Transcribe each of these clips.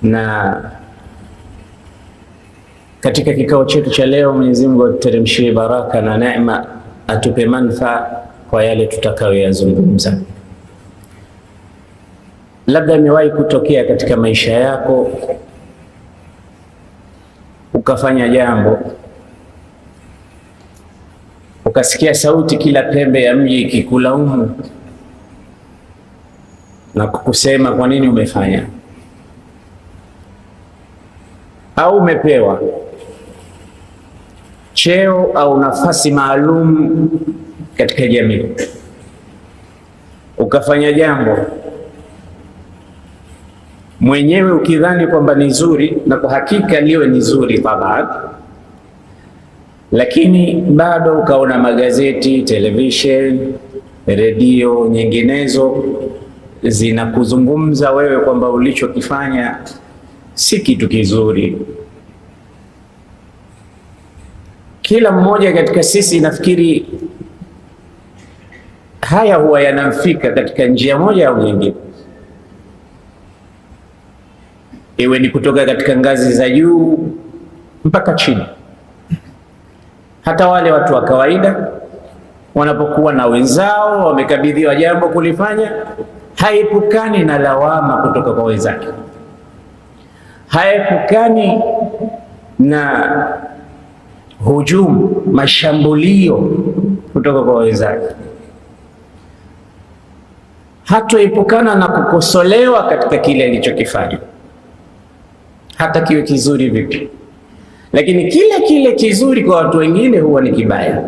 Na katika kikao chetu cha leo, Mwenyezi Mungu atuteremshie baraka na neema, atupe manufaa kwa yale tutakayoyazungumza. Labda imewahi kutokea katika maisha yako ukafanya jambo, ukasikia sauti kila pembe ya mji ikikulaumu na kukusema kwa nini umefanya, au umepewa cheo au nafasi maalum katika jamii, ukafanya jambo mwenyewe ukidhani kwamba ni zuri, na kwa hakika liwe ni zuri taban, lakini bado ukaona magazeti, television, redio nyinginezo zinakuzungumza wewe kwamba ulichokifanya si kitu kizuri. Kila mmoja katika sisi nafikiri haya huwa yanamfika katika njia moja au nyingine, iwe ni kutoka katika ngazi za juu mpaka chini. Hata wale watu wa kawaida wanapokuwa na wenzao wamekabidhiwa jambo kulifanya, haepukani na lawama kutoka kwa wenzake, haepukani na hujumu, mashambulio kutoka kwa wenzake, hatoepukana na kukosolewa katika kile alichokifanya, hata kiwe kizuri vipi. Lakini kile kizuri kwa watu wengine huwa ni kibaya.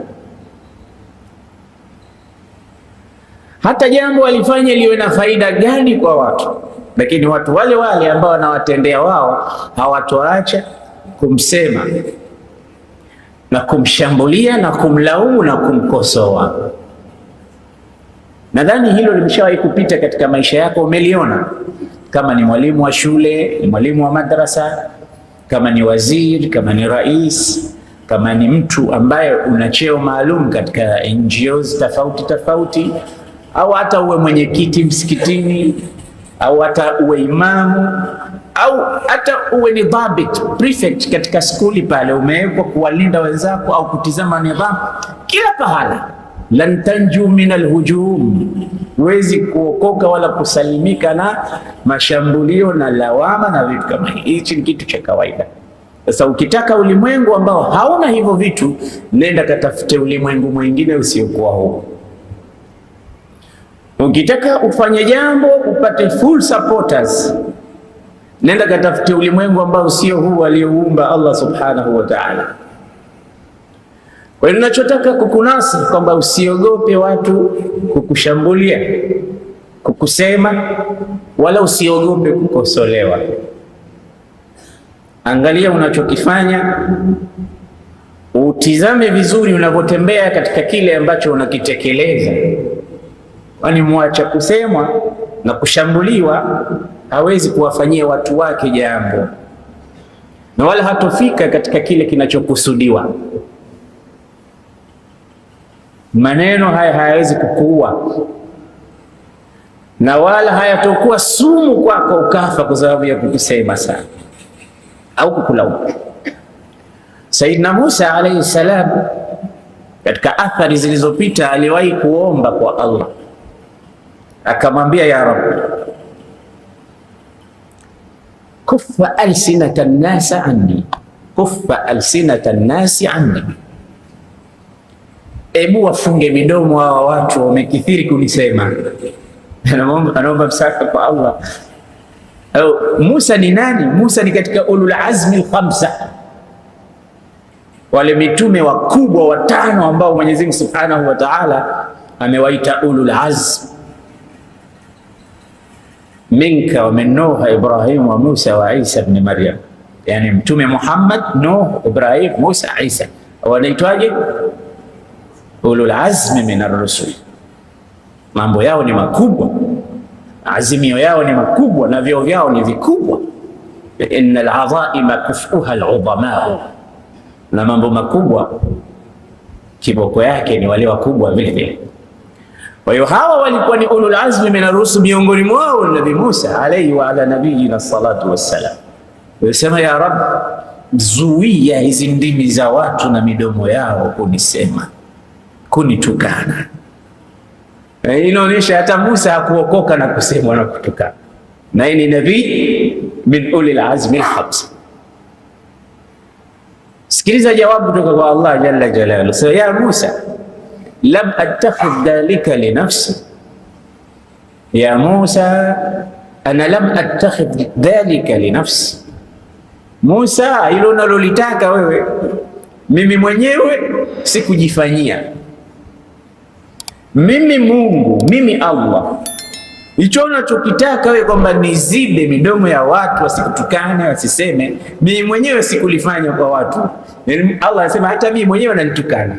Hata jambo alifanya liwe na faida gani kwa watu, lakini watu wale wale ambao wanawatendea wao hawatoacha kumsema na kumshambulia na kumlaumu na kumkosoa. Nadhani hilo limeshawahi kupita katika maisha yako, umeliona. Kama ni mwalimu wa shule, ni mwalimu wa madrasa, kama ni waziri, kama ni rais, kama ni mtu ambaye una cheo maalum katika NGOs tofauti tofauti, au hata uwe mwenyekiti msikitini, au hata uwe imamu, au hata uwe ni dhabit, prefect katika skuli pale, umewekwa kuwalinda wenzako au kutizama nidhamu. Kila pahala, lan tanju min alhujum, huwezi kuokoka wala kusalimika na mashambulio na lawama na vitu kama hivi. Hichi ni kitu cha kawaida. Sasa ukitaka ulimwengu ambao hauna hivyo vitu, nenda katafute ulimwengu mwingine usiokuwa huo. Ukitaka ufanye jambo upate full supporters, nenda katafute ulimwengu ambao sio huu alioumba Allah subhanahu wa ta'ala. Kwa hiyo ninachotaka kukunasi kwamba usiogope watu kukushambulia, kukusema, wala usiogope kukosolewa. Angalia unachokifanya, utizame vizuri unavyotembea katika kile ambacho unakitekeleza. Kwani mwacha kusemwa na kushambuliwa hawezi kuwafanyia watu wake jambo, na wala hatofika katika kile kinachokusudiwa. Maneno haya hayawezi kukuua, na wala hayatokuwa sumu kwako ukafa kwa sababu ya kukusema sana au kukulaumu. Sayyidina Musa alayhi salam, katika athari zilizopita, aliwahi kuomba kwa Allah, akamwambia ya Rabb, kuffa alsinata nnasi anni, kuffa alsinata nnasi anni, ebu wafunge midomo hawa watu wamekithiri kunisema. Anaomba msaada kwa Allah. Musa ni nani? Musa ni katika ulul azmi al-khamsa, wale mitume wakubwa watano ambao Mwenyezi Mungu Subhanahu wa Ta'ala amewaita ulul azm. Minka wa min Nuh Ibrahim wa Musa wa Isa ibn Maryam, yani mtume Muhammad, Nuh, Ibrahim, Musa, Isa, wanaitwaje? Ulul azmi min ar-rusul. Mambo yao ni makubwa, azimio yao ni makubwa, na vyeo vyao ni vikubwa. Innal adhaima kufuha al-udama, na mambo makubwa kiboko yake ni wale wakubwa vile vile. Kwa hiyo hawa walikuwa ni ulul azmi min ar-rusul, miongoni mwao Nabii Musa alayhi wa ala nabiyina salatu wassalam. Sema ya Rabb, zuia hizi ndimi za watu na midomo yao kunisema, kunitukana. Inaonyesha hata Musa hakuokoka na kusemwa na kutukana, na ni nabii min ulil azmi al-khamsa. Sikiliza jawabu kutoka kwa Allah jalla jalaluhu. So, ya Musa, lam attakhidh dhalika li nafsi. Ya Musa, ana lam attakhidh dhalika li nafsi. Musa, hilo unalolitaka wewe mimi mwenyewe sikujifanyia. Mimi Mungu, mimi Allah, hicho unachokitaka wewe kwamba nizibe midomo ya watu wasikutukane, wasiseme, mimi mwenyewe sikulifanya kwa watu. Allah anasema hata mimi mwenyewe wananitukana.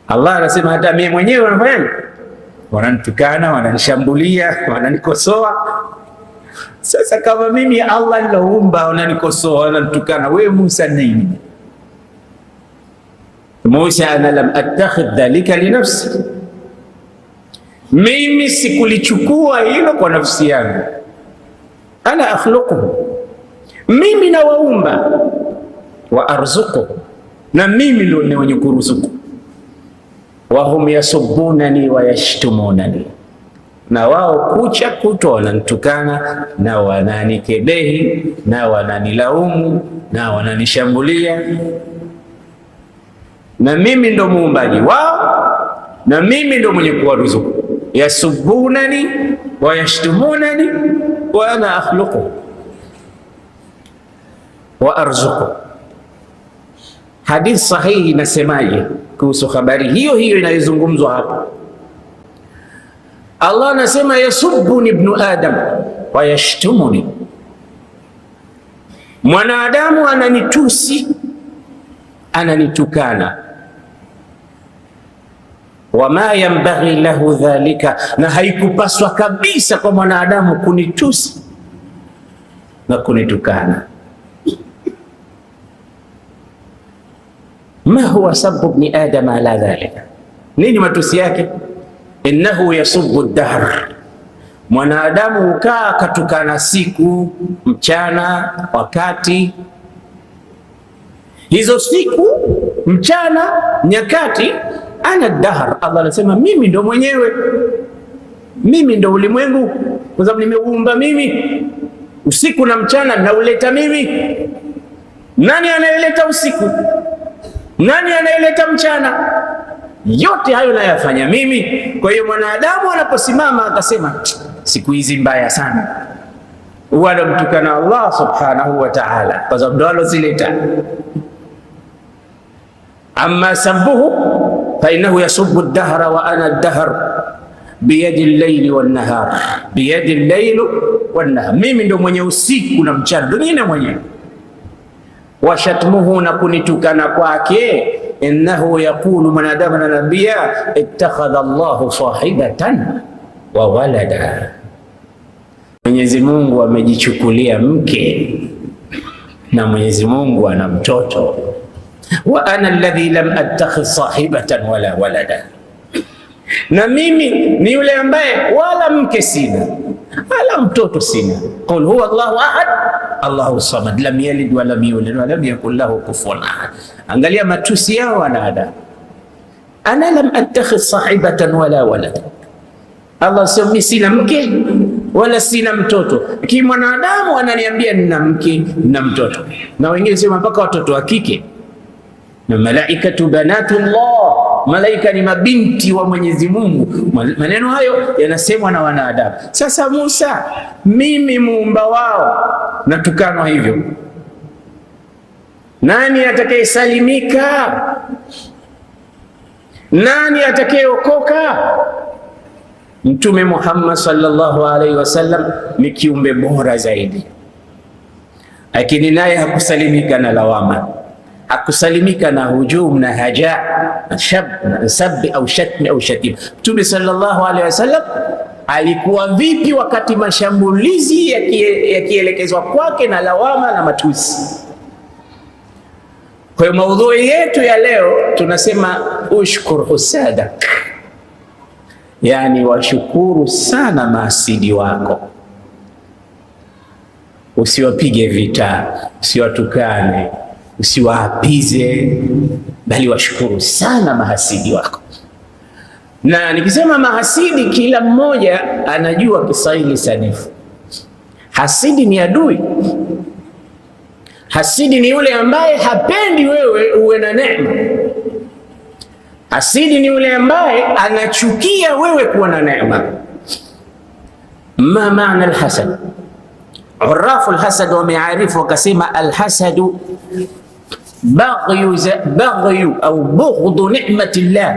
Allah anasema hata mimi mwenyewe wanafanya, wananitukana, wananishambulia, wananikosoa. Sasa kama mimi Allah niloumba wananikosoa, wananitukana, wewe Musa nini? Musa, ana lam attakhidh dhalika li nafsi, mimi sikulichukua hilo kwa nafsi yangu. Ana akhluquhu, mimi nawaumba, wa arzuquhu, na mimi ndo ni mwenye kuruzuku. Wa hum yasubbunani wa yashtumunani, na wao kucha kutwa wananitukana na wananikebehi na wananilaumu na wananishambulia, na mimi ndo muumbaji wao na mimi ndo mwenye kuwaruzuku. Yasubbunani wa yashtumunani wa ana akhluqu wa arzuqu. Hadith sahihi inasemaje kuhusu habari hiyo hiyo inayozungumzwa hapa? Allah anasema yasubbuni ibnu adam wa yashtumuni, mwanadamu ananitusi, ananitukana. Wama yanbaghi lahu dhalika, na haikupaswa kabisa kwa mwanadamu kunitusi na kunitukana. Ma huwa sabbu ibni adam ala dhalika, nini matusi yake? Innahu yasubbu ad-dahr, mwanadamu ukaa katukana siku, mchana, wakati. Hizo siku, mchana, nyakati, ana dahr. Allah anasema mimi ndo mwenyewe, mimi ndo ulimwengu, kwa sababu nimeumba mimi. Usiku na mchana nauleta mimi. Nani anayeleta usiku? Nani anayeleta mchana? Yote hayo nayafanya mimi. Kwa hiyo mwanadamu anaposimama akasema siku hizi mbaya sana, huwa anamtukana Allah subhanahu wa ta'ala, kwa sababu ndo alozileta. Amma sabbuhu fa innahu yasubbu ad-dahra wa ana ad-dahr biyadi al-layli wan-nahar, biyadi al-layli wan-nahar, mimi ndo mwenye usiku na mchana, ndo mimi mwenyewe. Washatmuhu, na kunitukana kwake, innahu yaqulu, mwanadamu ananiambia, ittakhadha Allahu sahibatan wa walada, Mwenyezi Mungu amejichukulia mke na Mwenyezi Mungu ana mtoto. Wa ana alladhi lam attakhidh sahibatan wala walada, na mimi ni yule ambaye wala mke sina wala mtoto sina. Qul huwa Allahu ahad Allahu samad lam yalid wa lam yulad wa lam yakul lahu kufuwan ahad. Angalia matusi yao wanadamu. Ana lam attakhidh sahibatan wala walada, Allah sema mimi sina mke wala sina mtoto. Lakini mwanadamu ananiambia nina mke na mtoto, na wengine sema mpaka watoto wa kike. Na malaikatu banatullah, malaika ni mabinti wa Mwenyezi Mungu. Maneno hayo yanasemwa na wanadamu. Sasa Musa, mimi muumba wao, natukanwa hivyo, nani atakayesalimika? Nani atakayeokoka? Mtume Muhammad sallallahu alaihi wasallam ni kiumbe bora zaidi, lakini naye hakusalimika na lawama, hakusalimika na hujum na haja na sabbi au shatmi au shatim. Mtume sallallahu alaihi wasallam alikuwa vipi wakati mashambulizi yakielekezwa kwake na lawama na matusi? Kwa hiyo maudhui yetu ya leo tunasema ushkur husadak, yani washukuru sana maasidi wako. usiwapige vita, usiwatukane, usiwaapize, bali washukuru sana mahasidi wako. Na nikisema mahasidi, kila mmoja anajua Kiswahili sanifu. Hasidi ni adui. Hasidi ni yule ambaye hapendi wewe uwe na neema. Hasidi ni yule ambaye anachukia wewe kuwa na neema. Ma maana alhasad? Urafu alhasad wamearifu wakasema, alhasadu baghyu au bughdhu ni'matillah.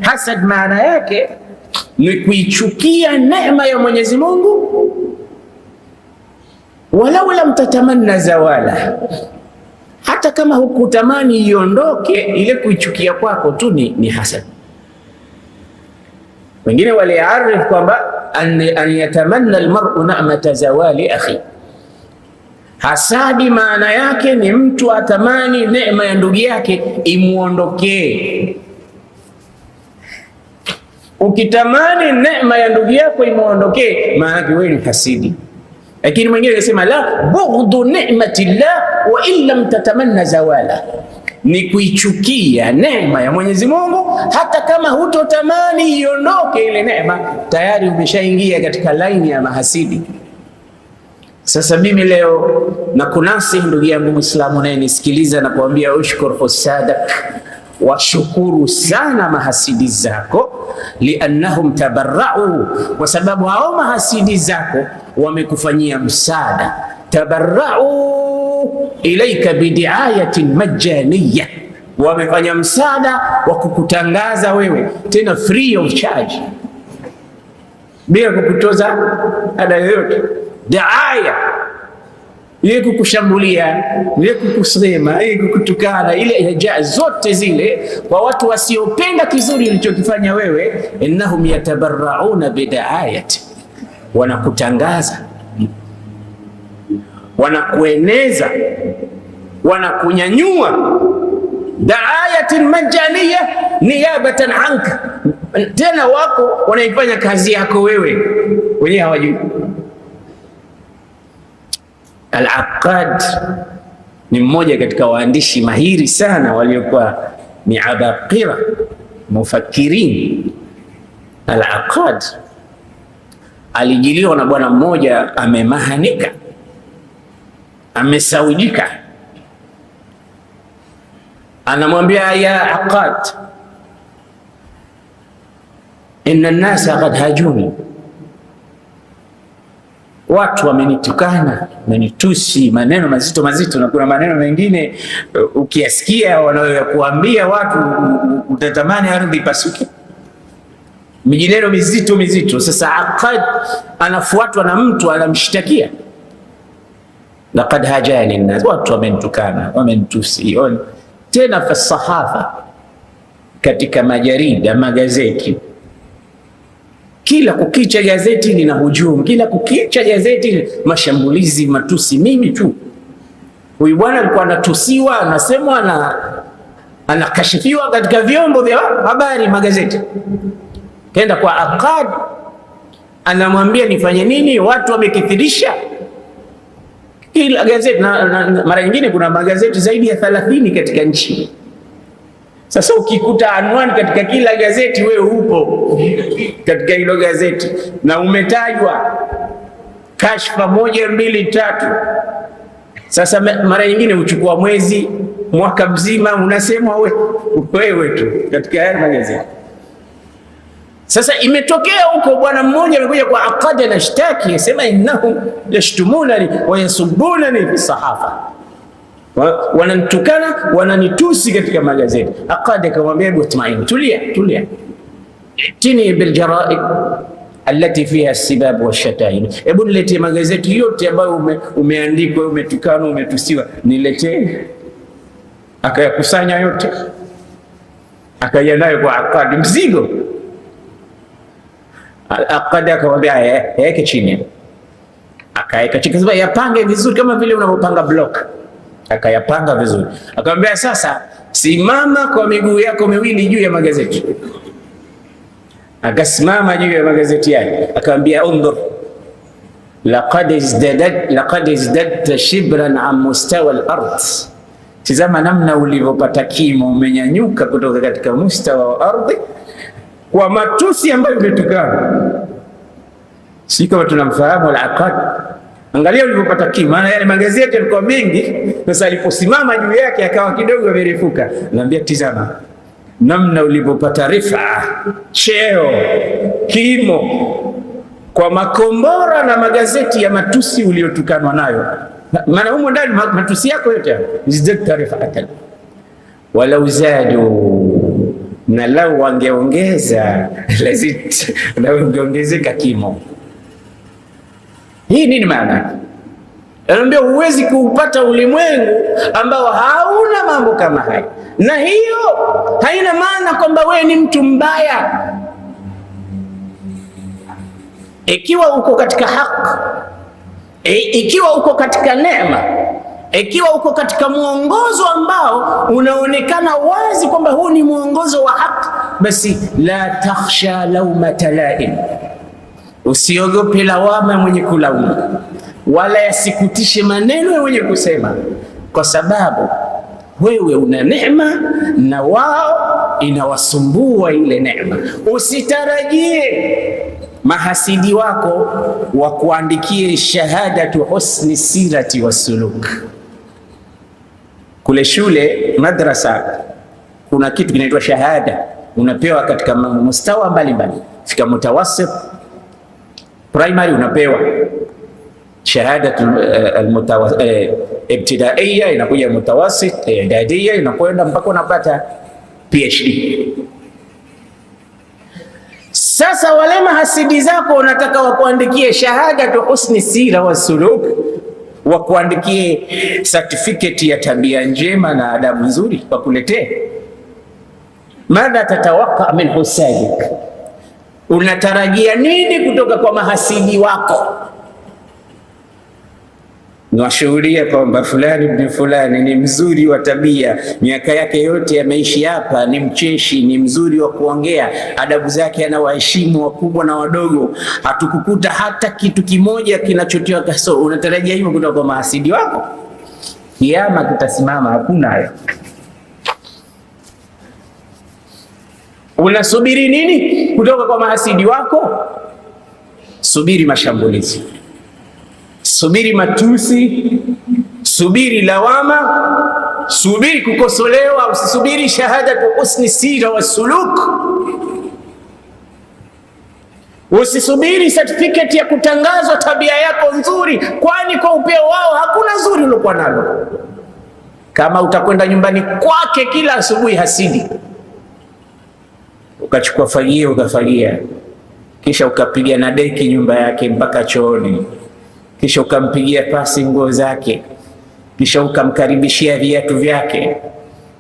Hasad maana yake ni kuichukia neema ya Mwenyezi Mungu, walau lam tatamanna zawala, hata kama hukutamani iondoke, ile kuichukia kwako tu ni hasad. Wengine waliarif kwamba an yatamanna almar'u ni'mata zawali akhi. Hasadi maana yake ni mtu atamani neema ya ndugu yake imuondokee. Ukitamani neema ya ndugu yako imuondokee, maana yake wewe ni hasidi. Lakini mwingine anasema la bughdhu ni'matillah wa in lam tatamanna zawala, ni kuichukia neema ya Mwenyezi Mungu hata kama hutotamani iondoke ile neema, tayari umeshaingia katika laini ya mahasidi. Sasa mimi leo na kunasi ndugu yangu Muislamu naye nisikiliza na kuambia, ushkur husadak, washukuru sana mahasidi zako, liannahum tabarra'u, kwa sababu hao mahasidi zako wamekufanyia msaada. Tabarra'u ilaika bidiayatin majaniya, wamefanya msaada wa kukutangaza wewe, tena free of charge, bila kukutoza ada yoyote. Daaya ile kukushambulia, ile kukusema, ile kukutukana, ile haja zote zile kwa watu wasiopenda kizuri ulichokifanya wewe, innahum yatabarrauna bidaayati, wanakutangaza, wanakueneza, wanakunyanyua. Daayatin majaniya niyabatan anka, tena wako wanaifanya kazi yako wewe, wenyewe hawajui. Al-Aqad ni mmoja katika waandishi mahiri sana waliokuwa ni abaqira mufakirin. Al-Aqad alijiliwa na bwana mmoja amemahanika, amesawijika, anamwambia, ya Aqad, inna an-nasa qad hajuni, watu wamenitukana, wamenitusi maneno mazito mazito, na kuna maneno mengine ukiyasikia wanayokuambia watu utatamani ardhi ipasuke, mijineno mizito mizito. Sasa Aqad anafuatwa na mtu anamshtakia, laqad hajani nnas, watu wamenitukana, wamenitusi, tena fa sahafa, katika majarida, magazeti. Kila kukicha gazeti lina hujumu, kila kukicha gazeti mashambulizi, matusi. Mimi tu huyu bwana alikuwa anatusiwa, anasemwa, anakashifiwa katika vyombo vya habari, magazeti. Kenda kwa Aqad, anamwambia nifanye nini? Watu wamekithirisha kila gazeti, na mara nyingine kuna magazeti zaidi ya 30 katika nchi. Sasa ukikuta anwani katika kila gazeti, wewe upo katika hilo gazeti na umetajwa kashfa 1, 2, 3. Sasa mara nyingine uchukua mwezi, mwaka mzima, unasema wewe tu katika haya magazeti. Sasa imetokea huko bwana mmoja amekuja kwa Aqad, anashtaki, asema innahum yashtumunani wa yasubbunani fi sahafa, wananitukana, wananitusi katika magazeti. Aqad akamwambia, hebu tumaini, tulia, tini bil jaraid allati fiha as-sibab wa shataim, hebu niletee magazeti yote ambayo umeandikwa, umetukana, umetusiwa, niletee. Akayakusanya yote, akaja nayo kwa Aqad, mzigo. Aqad akamwambia, yaweke chini. Akaeka chini, akasema yapange vizuri kama vile unavyopanga block. Akayapanga vizuri, akamwambia, sasa simama kwa miguu yako miwili juu ya magazeti. Akasimama juu ya magazeti yake, akamwambia, undhur laqad izdadta shibran an mustawa al-ard, tizama namna ulivyopata kimo, umenyanyuka kutoka katika mustawa wa ardhi kwa matusi ambayo umetukana. Si kama tunamfahamu al-Aqad, angalia ulivyopata kimo, maana yale magazeti yalikuwa mengi. Sasa aliposimama juu yake akawa kidogo amerefuka. Naambia tizama namna ulivyopata rifa, cheo, kimo kwa makombora na magazeti ya matusi uliotukanwa nayo. Maana humo ndani matusi yako yote izdadta rifatan walau zadu, na lau wangeongeza lazit, na wangeongezeka kimo. Hii nini maana? Anambia huwezi kuupata ulimwengu ambao hauna mambo kama haya, na hiyo haina maana kwamba wewe ni mtu mbaya. Ikiwa uko katika haki, ikiwa uko katika neema, ikiwa uko katika mwongozo ambao unaonekana wazi kwamba huu ni mwongozo wa haki, basi la takhsha laumata laim, usiogope lawama mwenye kulaumu, wala yasikutishe maneno ya mwenye kusema, kwa sababu wewe una neema na wao inawasumbua ile neema. Usitarajie mahasidi wako wakuandikie shahadatu husni sirati wasuluk. Kule shule madrasa kuna kitu kinaitwa shahada, unapewa katika mustawa mbalimbali. Fika mutawasit primary unapewa shahadatu ibtidaiya, inakuja mutawasit, idadiya, inakwenda mpaka unapata PhD. Sasa wale mahasidi zako unataka wakuandikie shahadatu husni sira wa suluk, wakuandikie certificate ya tabia njema na adabu nzuri, wakuletee. Madha tatawaqqa min husadik, unatarajia nini kutoka kwa mahasidi wako? Nawashuhudia kwamba fulani bin fulani ni mzuri wa tabia, miaka yake yote yameishi hapa, ni mcheshi, ni mzuri wa kuongea, adabu zake anawaheshimu wakubwa na wadogo, hatukukuta hata kitu kimoja kinachotiwa kasoro. Unatarajia hivyo kutoka kwa mahasidi wako? Kiyama kitasimama, hakuna hayo. Unasubiri nini kutoka kwa mahasidi wako? Subiri mashambulizi, subiri matusi, subiri lawama, subiri kukosolewa. Usisubiri shahadatu husni sira wa suluk, usisubiri certificate ya kutangazwa tabia yako nzuri, kwani kwa upeo wao hakuna zuri uliokuwa nalo. Kama utakwenda nyumbani kwake kila asubuhi hasidi, ukachukua fagio ukafagia, kisha ukapiga na deki nyumba yake mpaka chooni, kisha ukampigia pasi nguo zake, kisha ukamkaribishia viatu vyake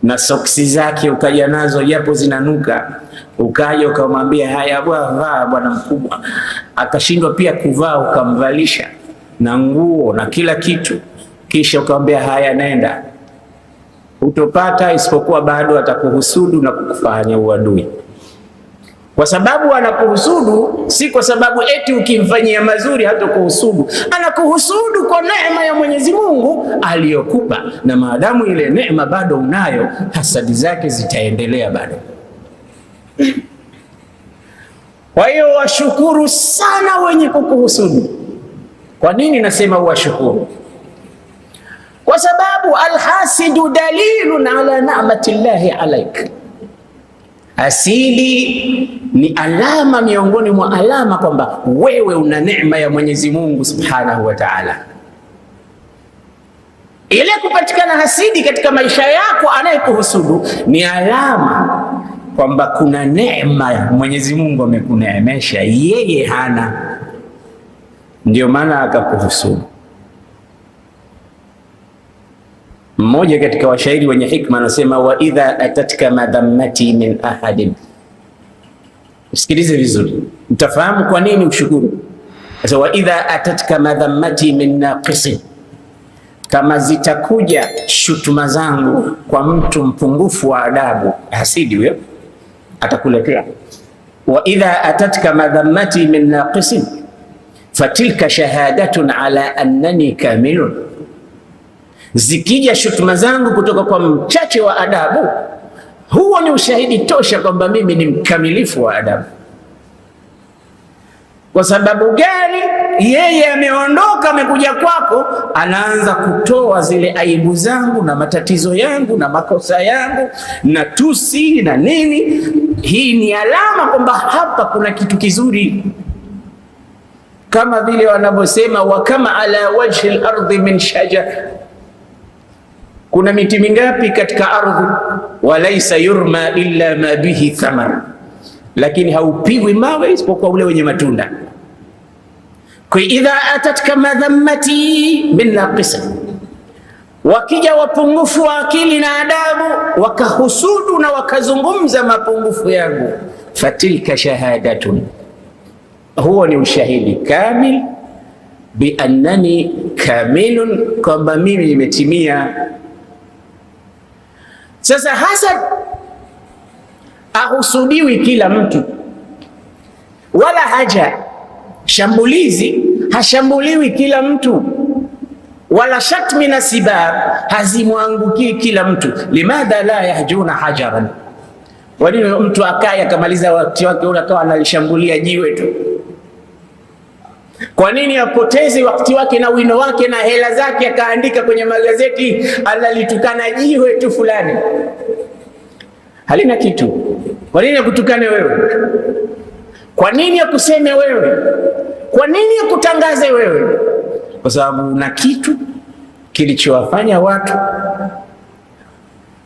na soksi zake ukaja nazo japo zinanuka, ukaja ukamwambia haya vaa bwana mkubwa, akashindwa pia kuvaa, ukamvalisha na nguo na kila kitu, kisha ukamwambia haya nenda, utopata isipokuwa bado atakuhusudu na kukufanya uadui. Kwa sababu anakuhusudu si kwa sababu eti ukimfanyia mazuri hatakuhusudu, anakuhusudu kwa neema ya Mwenyezi Mungu aliyokupa, na maadamu ile neema bado unayo, hasadi zake zitaendelea bado. Kwa hiyo washukuru sana wenye kukuhusudu. Kwa nini nasema washukuru? Kwa sababu alhasidu dalilun ala ni'matillahi alaik. Asili ni alama miongoni mwa alama kwamba wewe una neema ya Mwenyezi Mungu Subhanahu wa Ta'ala. Ile kupatikana hasidi katika maisha yako, anayekuhusudu ni alama kwamba kuna neema ya Mwenyezi Mungu amekuneemesha, yeye hana, ndio maana akakuhusudu. Mmoja katika washairi wenye hikma anasema, wa idha atatka madhammati min ahadin. Usikilize vizuri, utafahamu kwa nini ushukuru. Sasa wa idha atatka madhammati min naqisin, kama zitakuja shutuma zangu kwa mtu mpungufu wa adabu, hasidi huyo atakuletea. Wa idha atatka madhammati min naqisin fatilka shahadatun ala annani kamilun, zikija shutuma zangu kutoka kwa mchache wa adabu, huo ni ushahidi tosha kwamba mimi ni mkamilifu wa adabu. Kwa sababu gani? Yeye ameondoka, amekuja kwako, anaanza kutoa zile aibu zangu na matatizo yangu na makosa yangu na tusi na nini. Hii ni alama kwamba hapa kuna kitu kizuri, kama vile wanavyosema wa kama ala wajhi al-ardhi min shajar, kuna miti mingapi katika ardhi, walaysa yurma illa ma bihi thamar, lakini haupigwi mawe isipokuwa ule wenye matunda. Kwa idha atatka madhammati min naqisa, wakija wapungufu wa akili na adabu wakahusudu na wakazungumza mapungufu yangu, fatilka shahadatun, huo ni ushahidi kamil bi annani kamilun, kwamba mimi nimetimia. Sasa hasad ahusudiwi kila mtu, wala haja shambulizi hashambuliwi kila mtu, wala shatmi na sibab hazimwangukii kila mtu. Limadha la yahjuna hajaran, walini mtu akaya akamaliza wakati wake ule akawa analishambulia jiwe tu? Kwa nini apoteze wakati wake na wino wake na hela zake akaandika kwenye magazeti analitukana jiwe tu fulani? Halina kitu. Kwa nini akutukane wewe? Kwa nini akuseme wewe? Kwa nini akutangaze wewe? Kwa sababu una kitu kilichowafanya watu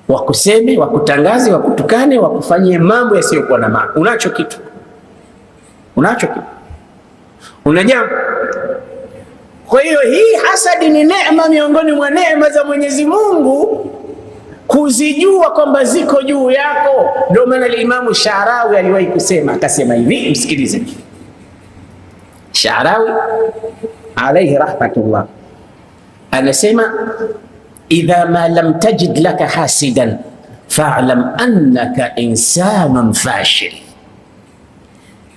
wakuseme, wakutangaze, wakutukane, wakufanyie mambo yasiyokuwa na maana. Unacho kitu, unacho kitu, una jambo. Kwa hiyo hii hasadi ni neema miongoni mwa neema za Mwenyezi Mungu, kuzijua kwamba ziko juu yako. Ndio maana al-Imamu Sha'rawi aliwahi kusema, akasema hivi, msikilize. Sha'rawi alayhi rahmatullah anasema, idha ma lam tajid laka hasidan fa'lam annaka insanun fashil,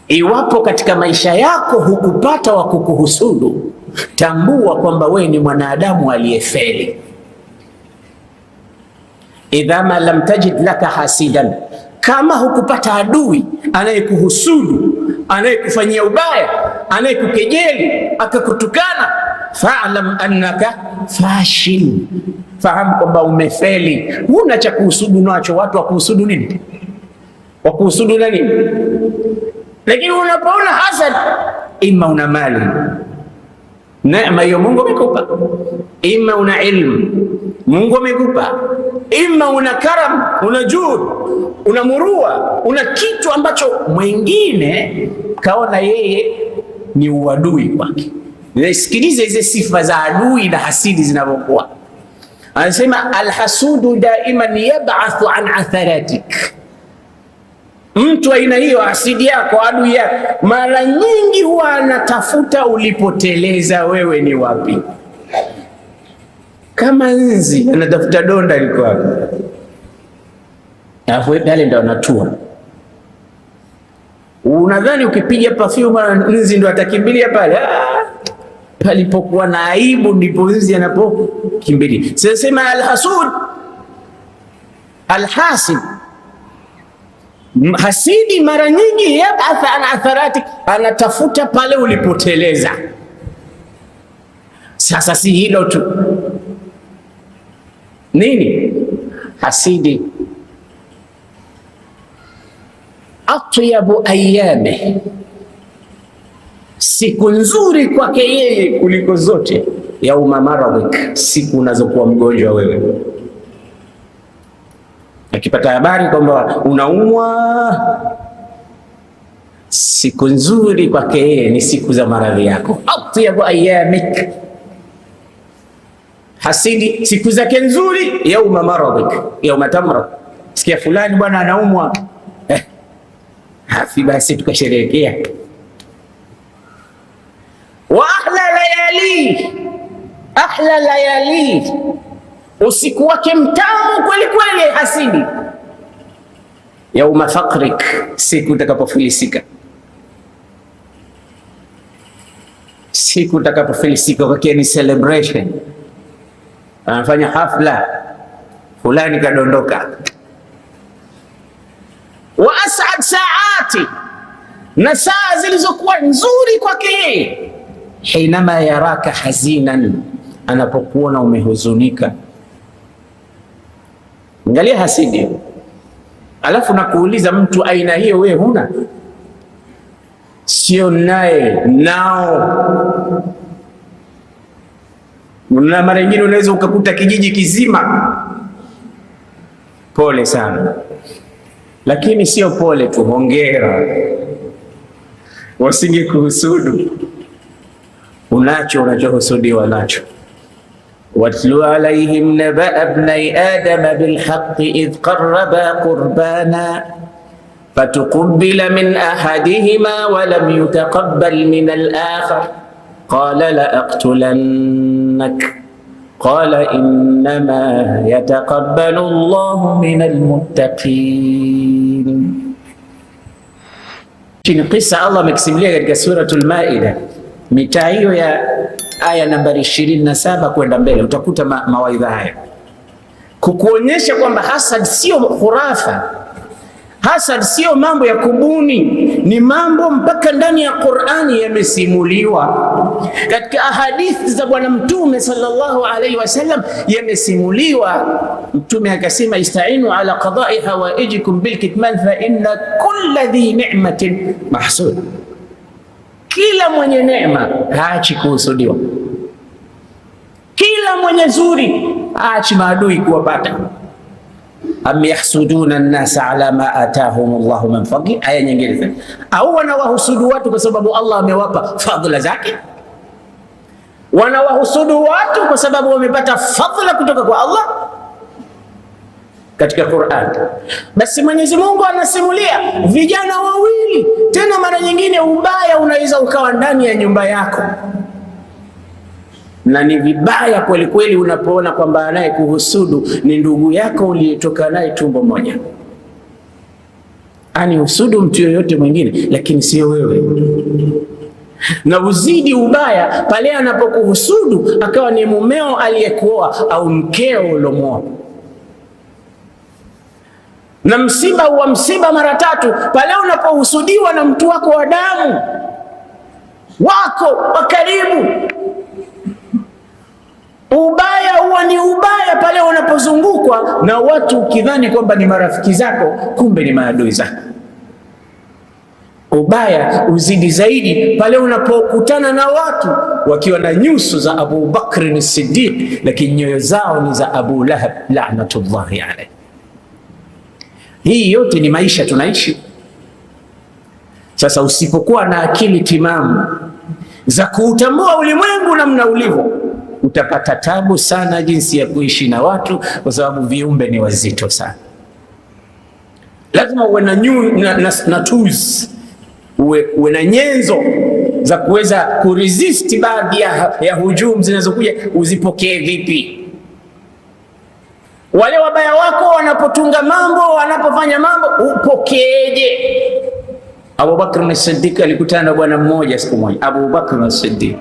iwapo katika maisha yako hukupata wa kukuhusudu, tambua kwamba wewe ni mwanadamu aliyefeli. Idha ma lam tajid laka hasidan, kama hukupata adui anayekuhusudu, anayekufanyia ubaya, anayekukejeli, akakutukana, fa'lam annaka fashil, fahamu kwamba umefeli. Huna cha kuhusudu nacho. Watu wakuhusudu nini? Wakuhusudu na nini? Lakini unapoona hasad, ima una mali, neema hiyo Mungu amekupa, ima una ilmu Mungu amekupa, ima una karam, una juhud, una murua, una kitu ambacho mwingine kaona yeye ni uadui kwake. Nisikilize hizi sifa za adui na hasidi zinavyokuwa. Anasema alhasudu daiman yab'athu an atharatik, mtu aina hiyo, hasidi yako, adui yako, mara nyingi huwa anatafuta ulipoteleza wewe ni wapi. Kama nzi anatafuta donda liko wapi, alafu pale ndo anatua. Unadhani ukipiga perfume nzi ndo atakimbilia pale? Palipokuwa na aibu ndipo nzi anapokimbilia. Sema alhasud, alhasid, hasidi mara nyingi yabatha an atharati, anatafuta pale ulipoteleza. Sasa si hilo tu, nini hasidi? Atyabu ayame, siku nzuri kwake yeye kuliko zote, yauma maradhik, siku unazokuwa mgonjwa wewe. Akipata habari kwamba unaumwa, siku nzuri kwake yeye ni siku za maradhi yako. Atyabu ayamik, hasidi siku zake nzuri, yauma maradhik, yauma tamrad. Sikia fulani bwana anaumwa, hafi basi tukasherehekea. Wa ahla layali, ahla layali, usiku wake mtamu kweli kweli hasidi, yauma faqrik, siku utakapofilisika. siku utakapofilisika kwake ni celebration, anafanya hafla fulani kadondoka. Wa as'ad saati, na saa zilizokuwa nzuri kwake, hinama yaraka hazinan, anapokuona umehuzunika. Angalia hasidi, alafu nakuuliza mtu aina hiyo wewe huna? Sio naye nao. Na mara nyingine unaweza ukakuta kijiji kizima, pole sana, lakini sio pole tu, hongera, wasinge kuhusudu. Unacho unachohusudiwa nacho. Watlu alayhim naba ibnai adama bilhaqqi idh qarraba qurbana fatuqubila min ahadihima walam yutaqabbal min al-akhar qala la aqtulannak qala innama yataqabbalu Allahu min al-muttaqin. Ni kisa Allah amekisimulia katika suratul Maida, mitaa hiyo ya aya nambari 27 kwenda mbele, utakuta mawaidha haya kukuonyesha kwamba hasad sio khurafa, hasad sio mambo ya kubuni, ni mambo mpaka ndani ya Qur'ani yamesimuliwa, katika ahadithi za Bwana Mtume sallallahu alaihi wasallam yamesimuliwa. Mtume akasema, istainu ala qada'i hawaijikum bilkitman fa inna kulla dhi ni'matin mahsud, kila mwenye neema haachi kuhusudiwa, kila mwenye zuri haachi maadui kuwapata. Am yahsuduna an-nasa ala ma atahum Allahu min fadli, aya nyingine, au wanawahusudu watu kwa sababu Allah amewapa fadhila zake? Wanawahusudu watu kwa sababu wamepata fadhila kutoka kwa Allah katika Qur'an. Basi Mwenyezi Mungu anasimulia vijana wawili, tena mara nyingine ubaya unaweza ukawa ndani ya nyumba yako, na ni vibaya kweli kweli unapoona kwamba anaye kuhusudu ni ndugu yako uliyetoka naye tumbo moja. Ani husudu mtu yoyote mwingine, lakini sio wewe. Na uzidi ubaya pale anapokuhusudu akawa ni mumeo aliyekuoa au mkeo ulomwoa. Na msiba wa msiba mara tatu pale unapohusudiwa na mtu wako wa damu, wako wa karibu. Ubaya huwa ni ubaya pale unapozungukwa na watu ukidhani kwamba ni marafiki zako, kumbe ni maadui zako. Ubaya uzidi zaidi pale unapokutana na watu wakiwa na nyuso za Abu Bakr as-Siddiq, lakini nyoyo zao ni za Abu Lahab la'natullahi alayhi. Hii yote ni maisha tunaishi. Sasa usipokuwa na akili timamu za kuutambua ulimwengu namna ulivyo, utapata tabu sana jinsi ya kuishi na watu, kwa sababu viumbe ni wazito sana. Lazima uwe na tools, uwe na nyenzo za kuweza kuresist baadhi ya hujumu zinazokuja. Uzipokee vipi? Wale wabaya wako wanapotunga mambo, wanapofanya mambo, upokeeje? Abu Bakr as-Siddiq alikutana na bwana mmoja siku moja. Abu Bakr as-Siddiq,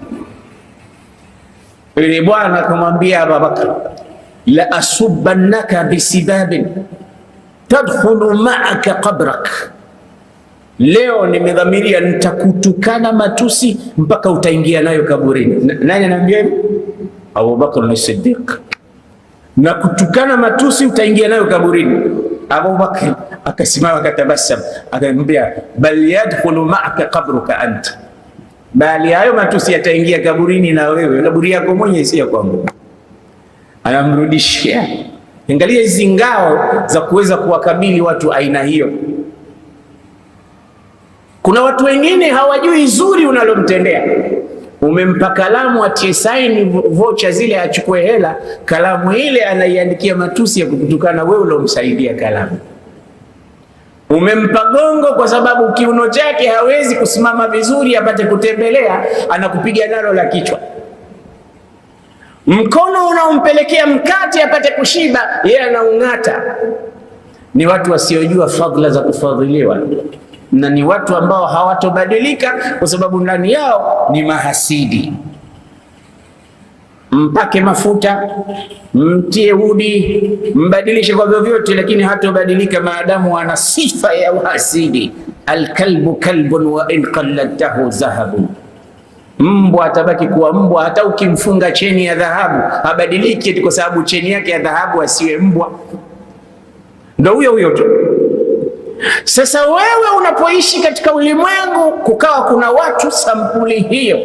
yule bwana akamwambia Abu Bakr, la asubbannaka bisibabin tadkhulu ma'aka qabrak, leo nimedhamiria nitakutukana matusi mpaka utaingia nayo kaburini. Nani anamwambia hivi? Abu Bakr as-Siddiq. Na kutukana matusi utaingia nayo kaburini. Abu Bakr akasimama akatabasam, akamwambia, bal yadkhulu ma'aka qabruka anta, bali hayo matusi yataingia kaburini na wewe, kaburi yako mwenyewe, si ya kwangu. Anamrudishia. Angalia hizi ngao za kuweza kuwakabili watu aina hiyo. Kuna watu wengine hawajui zuri unalomtendea. Umempa kalamu atie saini vocha zile, achukue hela, kalamu ile anaiandikia matusi ya kukutukana wewe ulomsaidia kalamu. Umempa gongo kwa sababu kiuno chake hawezi kusimama vizuri apate kutembelea, anakupiga nalo la kichwa. Mkono unaompelekea mkate apate kushiba, yeye anaung'ata. Ni watu wasiojua fadhila za kufadhiliwa. na ni watu ambao hawatobadilika, kwa sababu ndani yao ni mahasidi. Mpake mafuta, mtie udi, mbadilishe kwa vyovyote, lakini hatobadilika maadamu ana sifa ya uhasidi. Alkalbu kalbun wa in qalladtahu dhahabun, mbwa atabaki kuwa mbwa hata ukimfunga cheni ya dhahabu, habadiliki kwa sababu cheni yake ya dhahabu asiwe mbwa, ndio huyo huyo tu. Sasa wewe unapoishi katika ulimwengu kukawa kuna watu sampuli hiyo,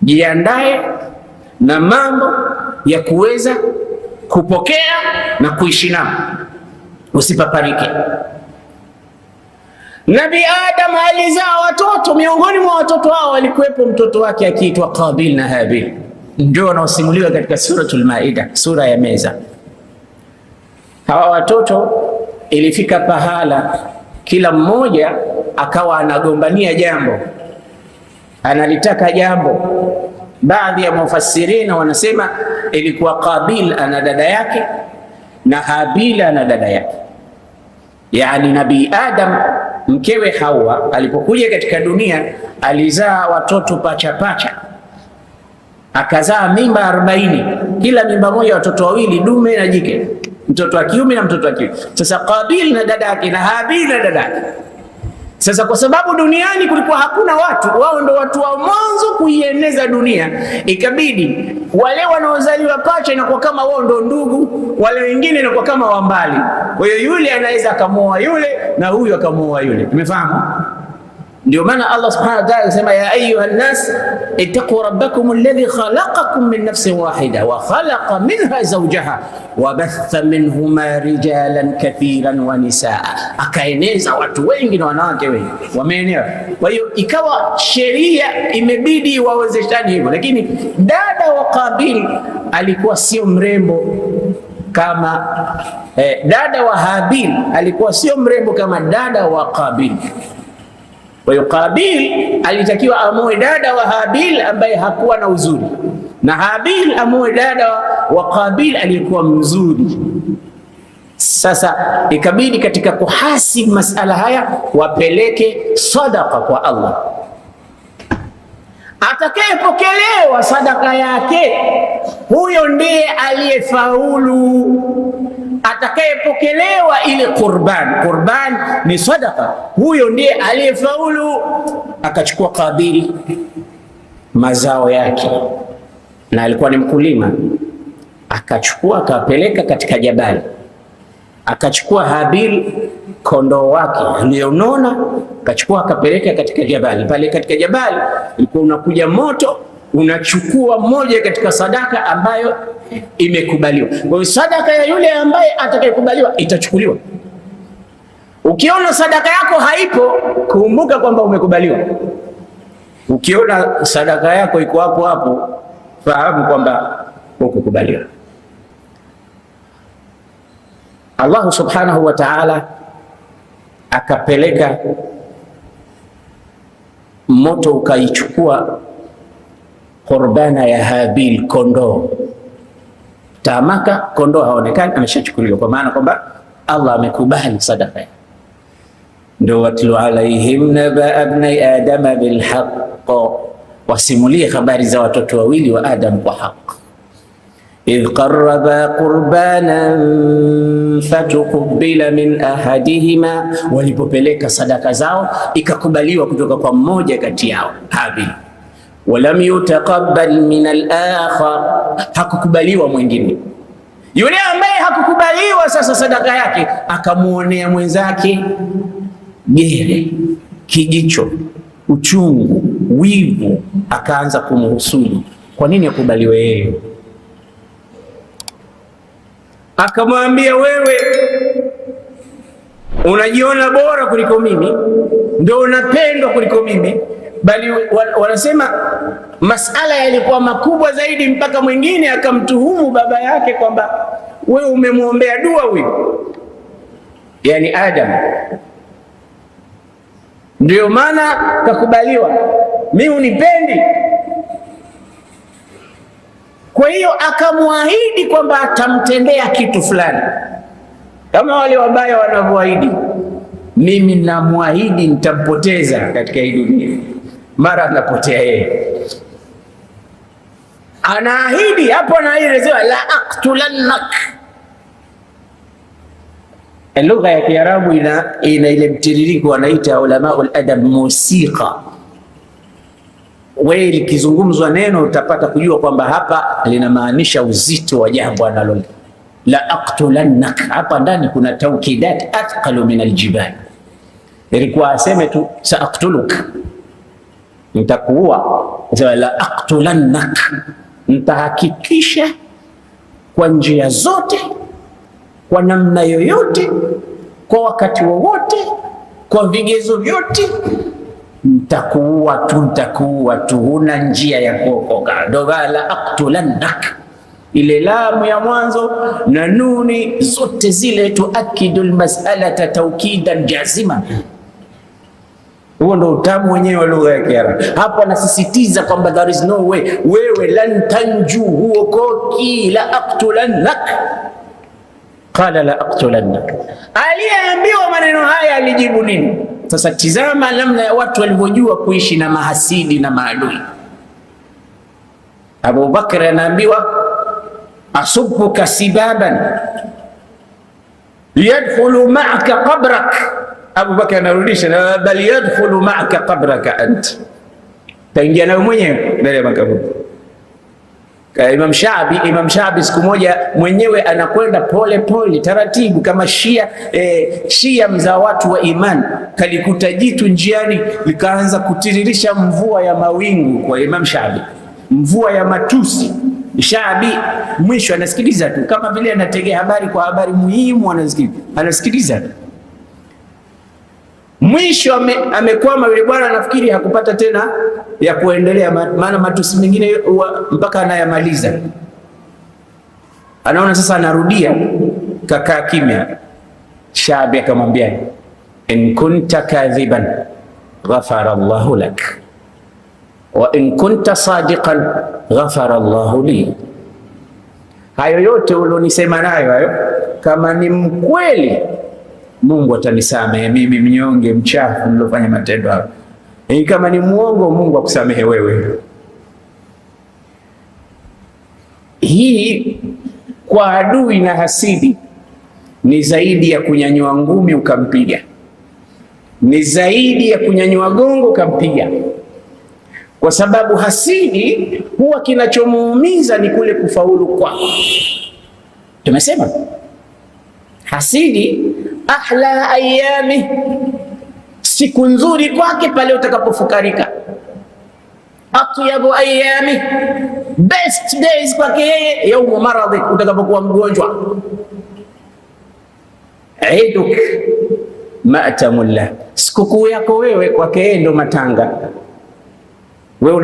jiandae na mambo ya kuweza kupokea na kuishi nao, usipaparike. Nabii Adam alizaa watoto, miongoni mwa watoto hao alikuwepo mtoto wake akiitwa Qabil na Habil, ndio wanaosimuliwa katika suratul Maida, sura ya meza. Hawa watoto ilifika pahala kila mmoja akawa anagombania jambo, analitaka jambo. Baadhi ya mufassirina wanasema ilikuwa Qabil ana dada yake na Habil ana dada yake, yani Nabii Adam mkewe Hawa alipokuja katika dunia alizaa watoto pacha pacha, akazaa mimba 40, kila mimba moja watoto wawili, dume na jike, mtoto wa kiume na mtoto wa kike. Sasa Qabil na dada yake na Habil na dada yake. Sasa kwa sababu duniani kulikuwa hakuna watu, wao ndo watu wa mwanzo kuieneza dunia, ikabidi wale wanaozaliwa pacha inakuwa kama wao ndo ndugu, wale wengine inakuwa kama wambali. Kwa hiyo yule anaweza akamuoa yule na huyu akamuoa yule. Umefahamu? Ndio maana Allah subhanahu wa ta'ala anasema ya ayuha nas ittaqu rabbakum alladhi khalaqakum min nafsin wahida wa khalaqa minha zawjaha wa batha minhuma rijalan kathiran wa nisaa, akaeneza watu wengi na wanawake wengi, wameenea. Kwa hiyo ikawa sheria imebidi wawezeshani hivyo, lakini dada wa Qabil alikuwa sio mrembo kama dada wa Habil alikuwa sio mrembo kama dada wa Qabil. Kwa hiyo Qabil alitakiwa amoe dada wa Habil ambaye hakuwa na uzuri, na Habil amoe dada wa Qabil aliyekuwa mzuri. Sasa ikabidi katika kuhasibu masala haya wapeleke sadaka kwa Allah. Atakayepokelewa sadaka yake huyo ndiye aliyefaulu. Atakayepokelewa ile qurban ni sadaka, huyo ndiye aliyefaulu. Akachukua Qabil mazao yake, na alikuwa ni mkulima, akachukua akapeleka katika jabali. Akachukua Habil kondoo wake alionona, akachukua akapeleka katika jabali. Pale katika jabali ilikuwa unakuja moto, unachukua moja katika sadaka ambayo imekubaliwa. Kwa hiyo sadaka ya yule ambaye atakayekubaliwa itachukuliwa. Ukiona sadaka yako haipo, kumbuka kwamba umekubaliwa. Ukiona sadaka yako iko hapo hapo, fahamu kwamba ukukubaliwa. Allah subhanahu wa ta'ala akapeleka moto ukaichukua qurbana ya Habil, kondoo. Tamaka kondoo haonekani, ameshachukuliwa, kwa maana kwamba Allah amekubali sadaka. Ndio watlu alaihim naba abnai adama bilhaq, wasimulie habari za watoto wawili wa Adam kwa haki. idh qarraba qurbanan fatuqbila min ahadihima, walipopeleka sadaka zao ikakubaliwa kutoka kwa mmoja kati yao Habil. Walam yutaqabbal min al-akhar, hakukubaliwa mwingine. Yule ambaye hakukubaliwa sasa sadaka yake akamuonea mwenzake gere, kijicho, uchungu, wivu, akaanza kumhusudu. Kwa nini akubaliwe yeye? Akamwambia, wewe unajiona bora kuliko mimi, ndio unapendwa kuliko mimi. Bali wanasema masala yalikuwa makubwa zaidi, mpaka mwingine akamtuhumu baba yake kwamba wewe umemwombea dua huyu, yani Adam, ndio maana kakubaliwa, mimi unipendi. Kwa hiyo akamwahidi kwamba atamtendea kitu fulani, kama wale wabaya wanavyoahidi. mimi namwahidi nitampoteza katika hii dunia. Mara anapotea yeye, anaahidi hapo na ile sema la aqtulannak. Lugha ya Kiarabu ina ile mtiririko wanaita ulamaul adab musiqa. Wewe likizungumzwa neno utapata kujua kwamba hapa linamaanisha uzito wa jambo analolo. La aqtulannak, hapa ndani kuna taukidat athqalu min aljibal. Ilikuwa aseme tu saaktuluk, nitakuua. Sema la aqtulannak, nitahakikisha kwa njia zote, kwa namna yoyote, kwa wakati wowote, kwa vigezo vyote, nitakuua tu, huna njia ya kuokoka. Ndio la aqtulannak. Ile lamu ya mwanzo na nuni zote zile tuakidu almas'alata tawkidan jazima. Huo ndo utamu wenyewe wa lugha ya Kiarabu. Hapo anasisitiza kwamba there is no way, wewe lan tanju, huokoki. La aqtulannak, qala la aqtulannak. Aliyeambiwa maneno haya alijibu nini? Sasa tizama namna ya watu walivyojua kuishi na mahasidi na maadui. Abu Bakr anaambiwa asubbuka sibaban yadkhulu ma'aka qabrak. Abu Bakr anarudisha bal yadkhulu ma'aka qabraka ant, taingia nawe mwenyewe mbele ya makaburi. Imam Shaabi siku moja mwenyewe anakwenda pole pole taratibu kama Shia mza watu wa iman, kalikuta jitu njiani likaanza kutiririsha mvua ya mawingu kwa Imam Shaabi, mvua ya matusi. Shaabi mwisho anasikiliza tu kama vile anategea habari kwa habari muhimu, anasikiliza. Mwisho amekwama yule bwana, anafikiri hakupata tena ya kuendelea, maana matusi mengine mpaka anayamaliza. Anaona sasa anarudia, kakaa kimya. Shaabi akamwambia in kunta kadhiban ghafara Allahu lak wa in kunta sadiqan ghafara Allahu li. Hayo yote ulionisema nayo hayo, kama ni mkweli Mungu atanisamehe mimi mnyonge mchafu nilofanya matendo hayo. Kama ni muongo Mungu akusamehe wewe. Hii kwa adui na hasidi ni zaidi ya kunyanyua ngumi ukampiga, ni zaidi ya kunyanyua gongo ukampiga, kwa sababu hasidi huwa kinachomuumiza ni kule kufaulu kwako. Tumesema hasidi ahla ayami, siku nzuri kwake pale utakapofukarika. Atyabu ayami, best days kwake yeye yaumu maradhi, utakapokuwa mgonjwa. Eiduk ma'tamullah, sikukuu yako wewe kwake yeye ndo matanga. Wewe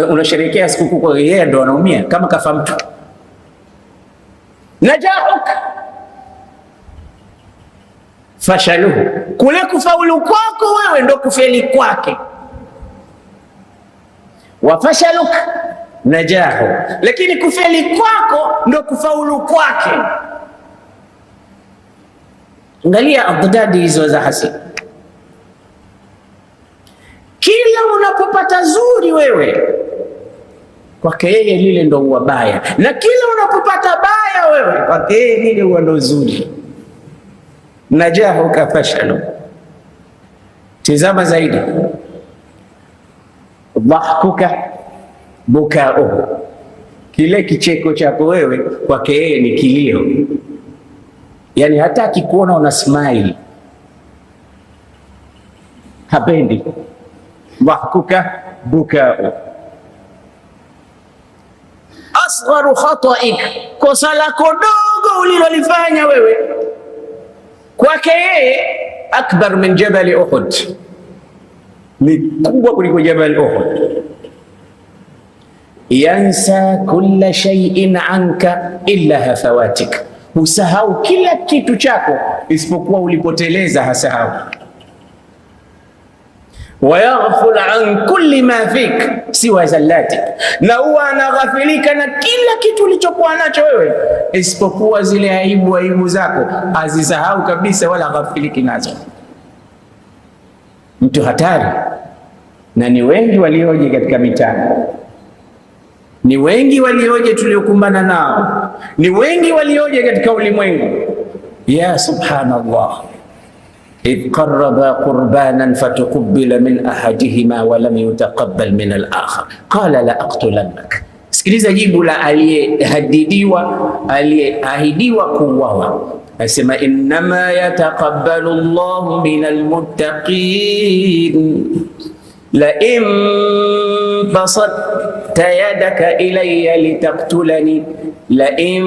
unasherehekea sikukuu kwa yeye ndo anaumia kama kafa mtu. Najahuk fashaluhu, kule kufaulu kwako wewe ndo kufeli kwake. Wafashaluk najahu, lakini kufeli kwako ndo kufaulu kwake. Angalia adadi hizo za hasidi. Kila unapopata zuri wewe kwake yeye lile ndo huwa baya, na kila unapopata baya wewe kwake yeye lile huwa ndo zuri. Najahu kafashalu. Tizama zaidi, dhahkuka bukauhu, kile kicheko chako wewe kwake yeye ni kilio. Yani hataki kuona una smile, hapendi. Dhahkuka bukauhu. Asgharu khataik, kosa lako dogo ulilolifanya wewe kwake yeye akbar min jabal Uhud, ni kubwa kuliko jabal Uhud. Yansa kulla shay'in anka illa hafawatik, husahau kila kitu chako isipokuwa ulipoteleza hasahau. Wayaghful an kulli ma fik siwa zallatik, na huwa anaghafilika na kila kitu ulichokuwa nacho wewe isipokuwa zile aibu zako, azisahau kabisa wala ghafiliki nazo. mtu hatari, na ni wengi walioje katika mitaa, ni wengi walioje tuliokumbana nao, ni wengi walioje katika ulimwengu. Ya subhanallah, idh qarraba qurbanan fatuqubila min ahadihima wa lam yutaqabbal min al-akhar qala la aqtulannak. Sikiliza jibu la aliyeahidiwa kuuawa, asema innama yataqabbalu Allahu min al-muttaqin لئن بسطت يدك إلي لتقتلني لئن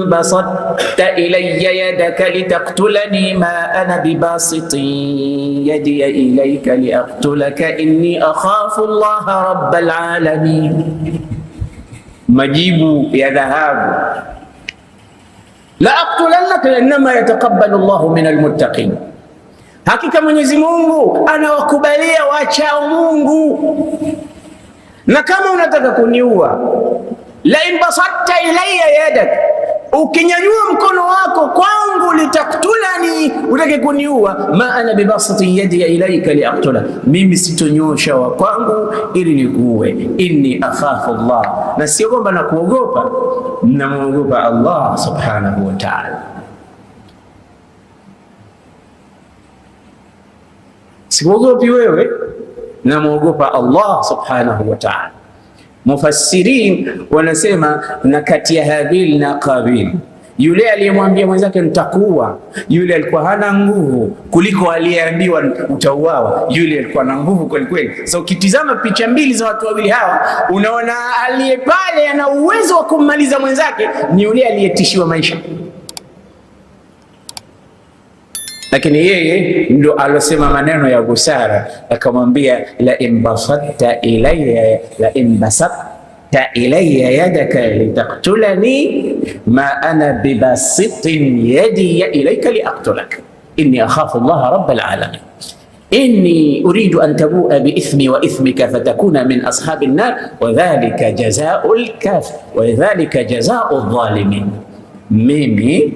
بسطت إلي يدك لتقتلني ما أنا بباسط يدي إليك لأقتلك إني أخاف الله رب العالمين. مجيب يا ذهاب لأقتلنك إنما يتقبل الله من المتقين. Hakika Mwenyezi Mungu anawakubalia wachao Mungu. Na kama unataka kuniua, la in basatta ilayya yadak, ukinyanyua mkono wako kwangu, litaktulani, utake kuniua, ma ana bibasati yadi ilayka liaqtula, mimi sitonyosha wa kwangu ili nikuue. Inni akhafu Allah, na sio kwamba nakuogopa, namuogopa Allah subhanahu wa ta'ala. Sikuogopi wewe, namwogopa Allah subhanahu wa ta'ala. Mufassirin wanasema na kati ya Habil na Qabil, yule aliyemwambia mwenzake nitakuua, yule alikuwa hana nguvu kuliko aliyeambiwa utauawa. Yule alikuwa na nguvu kweli kweli. So ukitizama picha mbili za watu wawili hawa, unaona aliye pale ana uwezo wa kummaliza mwenzake ni yule aliyetishiwa maisha, lakini yeye ndo alosema maneno ya busara, akamwambia la in basatta ilayya yadaka litaqtulani ma ana bibasitin yadi ilayka liaqtulak inni akhafu Allah rabbal alamin inni uridu an tabua biithmi wa ithmika fatakuna min ashabin nar wa dhalika jazaa'ul kafir wa dhalika jazaa'u dhalimin. Mimi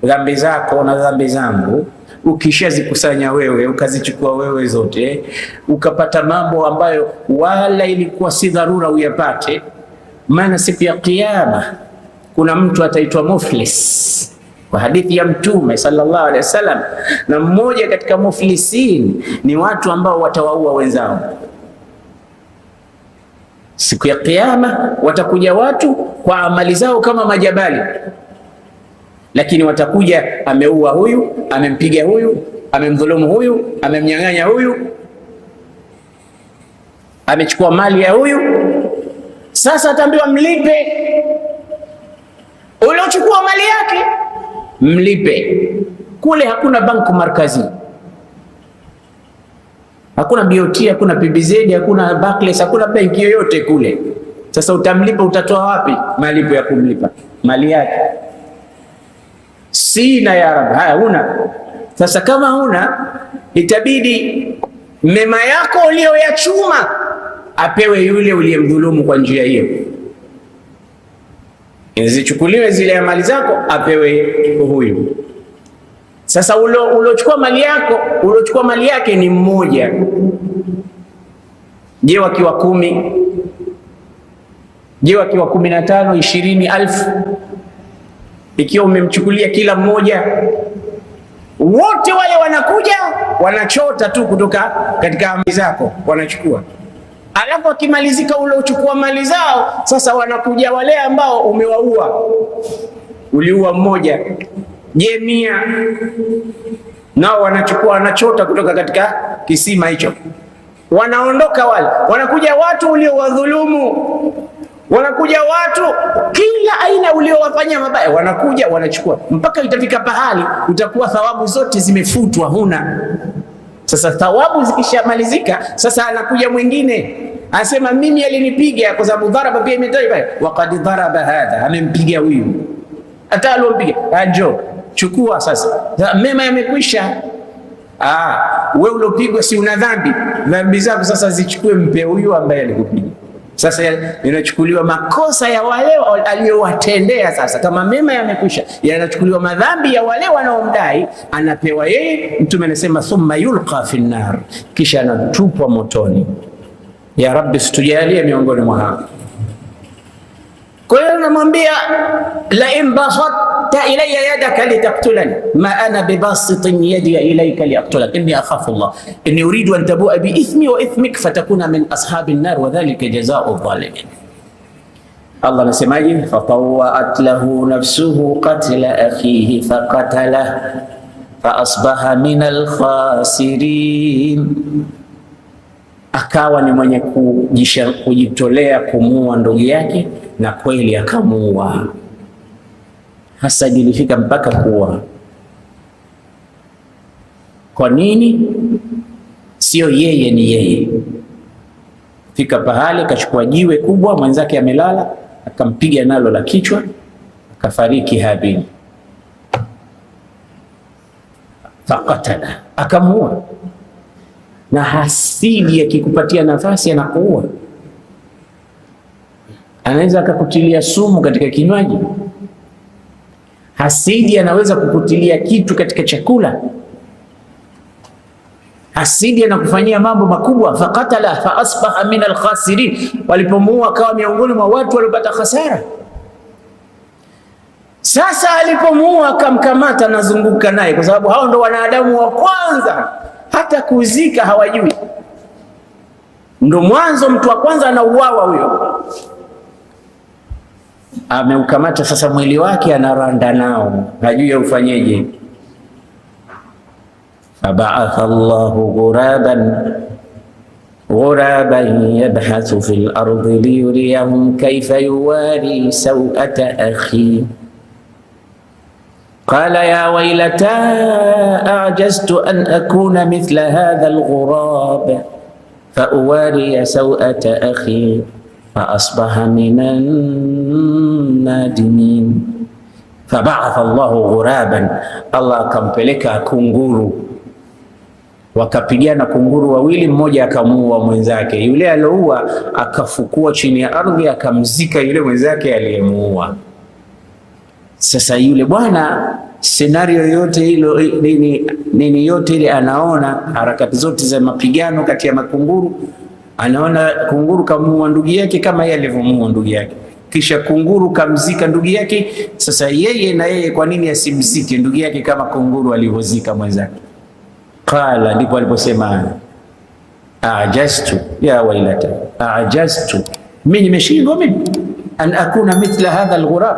dhambi zako na dhambi zangu ukishazikusanya wewe, ukazichukua wewe zote, ukapata mambo ambayo wala ilikuwa si dharura uyapate, maana siku ya Kiyama kuna mtu ataitwa muflis kwa hadithi ya Mtume sallallahu alaihi wasallam, na mmoja katika muflisin ni watu ambao watawaua wenzao. Siku ya Kiyama watakuja watu kwa amali zao kama majabali, lakini watakuja ameua huyu, amempiga huyu, amemdhulumu huyu, amemnyang'anya huyu, amechukua mali ya huyu. Sasa ataambiwa mlipe, uliochukua mali yake mlipe. Kule hakuna banku markazi, hakuna BOT, hakuna PBZ, hakuna Barclays, hakuna benki yoyote kule. Sasa utamlipa, utatoa wapi malipo ya kumlipa mali yake? Sina ya Rabbi. Haya, huna. Sasa kama huna, itabidi mema yako uliyoyachuma apewe yule uliyemdhulumu kwa njia hiyo, zichukuliwe zile amali zako apewe huyu. Sasa uliochukua mali yako, uliochukua mali yake ni mmoja. Je, wakiwa 10? Je, wakiwa 15, 20,000? Ikiwa umemchukulia kila mmoja, wote wale wanakuja wanachota tu kutoka katika amali zako, wanachukua. Alafu akimalizika ule uchukua mali zao, sasa wanakuja wale ambao umewaua. Uliua mmoja, je 100? Nao wanachukua, wanachota kutoka katika kisima hicho, wanaondoka wale. Wanakuja watu uliowadhulumu, wanakuja watu kila aina uliowafanyia mabaya, wanakuja wanachukua, mpaka itafika pahali utakuwa thawabu zote zimefutwa, huna. Sasa thawabu zikishamalizika, sasa anakuja mwingine anasema mimi alinipiga, kwa sababu dharaba pia imetajwa, waqad dharaba hadha, amempiga huyu, hata alompiga ajo chukua. Sasa mema yamekwisha. Wewe ulopigwa si una dhambi, dhambi zako sasa zichukue, mpe huyu ambaye alikupiga. Sasa inachukuliwa makosa ya wale aliyowatendea. Sasa kama mema yamekwisha, yanachukuliwa madhambi ya wale wanaomdai, anapewa yeye. Mtume anasema thumma yulqa fi nar, kisha anatupwa motoni. Ya Rabbi, situjalie miongoni mwa hao. Kwa hiyo namwambia, la in basatta ilayya yadaka litaktulani ma ana bibasitin yadi ilayka liaktulak inni akhafu Allah inni uridu an tabua bi ithmi wa ithmik fatakuna min ashabi an-nar wa dhalika jazaa'u adh-dhalimin. Allah anasemaje? Fatawwa'at lahu nafsuhu qatla akhihi faqatalahu fa asbaha min al-khasirin, akawa ni mwenye kujitolea kumuua ndugu yake, na kweli akamuua. Hasa ilifika mpaka kuua. Kwa nini? Sio yeye, ni yeye. Fika pahali akachukua jiwe kubwa, mwenzake amelala, akampiga nalo la kichwa, akafariki Habili. Faqatala, akamuua. Na hasidi akikupatia nafasi anakuua. Anaweza akakutilia sumu katika kinywaji. Hasidi anaweza kukutilia kitu katika chakula. Hasidi anakufanyia mambo makubwa. Faqatala fa asbaha min alkhasirin, walipomuua akawa miongoni mwa watu waliopata hasara. Sasa alipomuua akamkamata, nazunguka naye, kwa sababu hao ndo wanadamu wa kwanza hata kuzika hawajui. Ndo mwanzo mtu wa kwanza anauawa huyo. Ameukamata sasa mwili wake, anaranda nao, hajui ufanyeje. Faba'atha Allahu ghuraban yabhathu fil ardi liyuriyahum kayfa yuwari sawata akhi qala ya waylata a'jaztu an akuna mithla hadha al-ghurab fa uwari sawata akhi fa asbaha minan nadimin. Faba'atha Allahu ghuraban, Allah akampeleka kunguru, wakapigana kunguru wawili, mmoja akamuua mwenzake. Yule alioua akafukua chini ya ardhi, akamzika yule mwenzake aliyemuua. Sasa yule bwana, senario yote hilo nini yote ile, anaona harakati zote za mapigano kati ya makunguru, anaona kunguru kamuua ndugu yake kama yeye alivyomuua ndugu yake, kisha kunguru kamzika ndugu yake. Sasa yeye na yeye, kwa nini asimzike ndugu yake kama kunguru alivyozika mwenzake? Qala, ndipo aliposema a'jaztu ya wailata a'jaztu, mimi nimeshindwa mimi an akuna mithla hadha alghurab,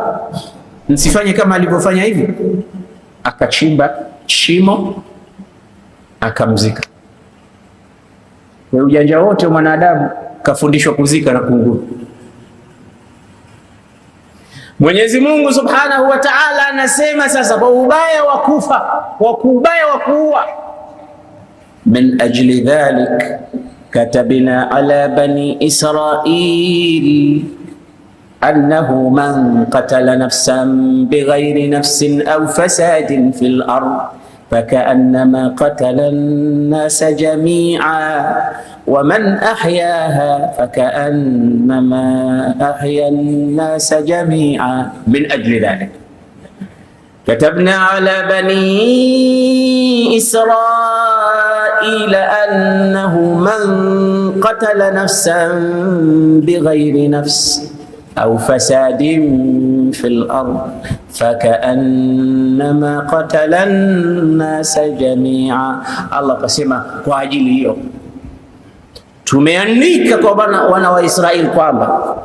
nsifanye kama alivyofanya hivi. Akachimba shimo akamzika. Kwa ujanja wote mwanadamu kafundishwa kuzika na kunguru. Mwenyezi Mungu Subhanahu wa Ta'ala anasema sasa, kwa ubaya wa kufa, kwa ubaya wa kuua, min ajli dhalik katabna ala bani Israil annahu man qatala nafsan bighayri nafsin aw fasadin fil ard فكأنما قتل الناس جميعا ومن أحياها فكأنما أحيا الناس جميعا من أجل ذلك كتبنا على بني إسرائيل أنه من قتل نفسا بغير نفس أو فساد في الأرض فكأنما قتل الناس جميعا. Allah kasema kwa ajili hiyo tumeandika kwa wana wa Israeli kwamba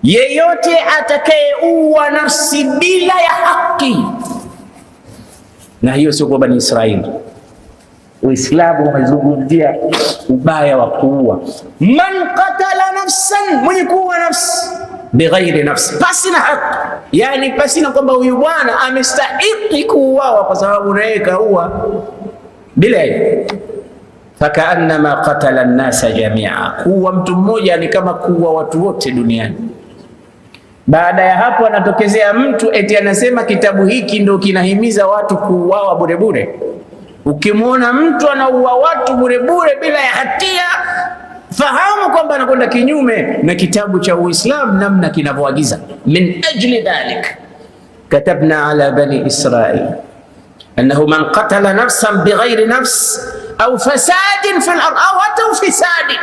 yeyote atakayeua nafsi bila ya haki, na hiyo sio kwa Bani Israeli. Uislamu umezungumzia ubaya wa kuua. Man qatala nafsan, mwenye kuua nafsi bighairi nafsi, pasi na haki, yani pasi na kwamba huyu bwana amestahili kuuawa kwa sababu naye kaua bila hiyo. Fakaannama qatala an-nasa jamia, kuua mtu mmoja ni kama kuua watu wote duniani. Baada ya hapo anatokezea mtu eti anasema kitabu hiki ndio kinahimiza watu kuuawa bure bure. Ukimwona mtu anaua watu bure bure bila ya hatia, fahamu kwamba anakwenda kinyume na kitabu cha Uislamu namna kinavyoagiza. Min ajli dhalik katabna ala bani Israil annahu man qatala nafsan bighairi nafs au fasadin fil ard au hata fisadi,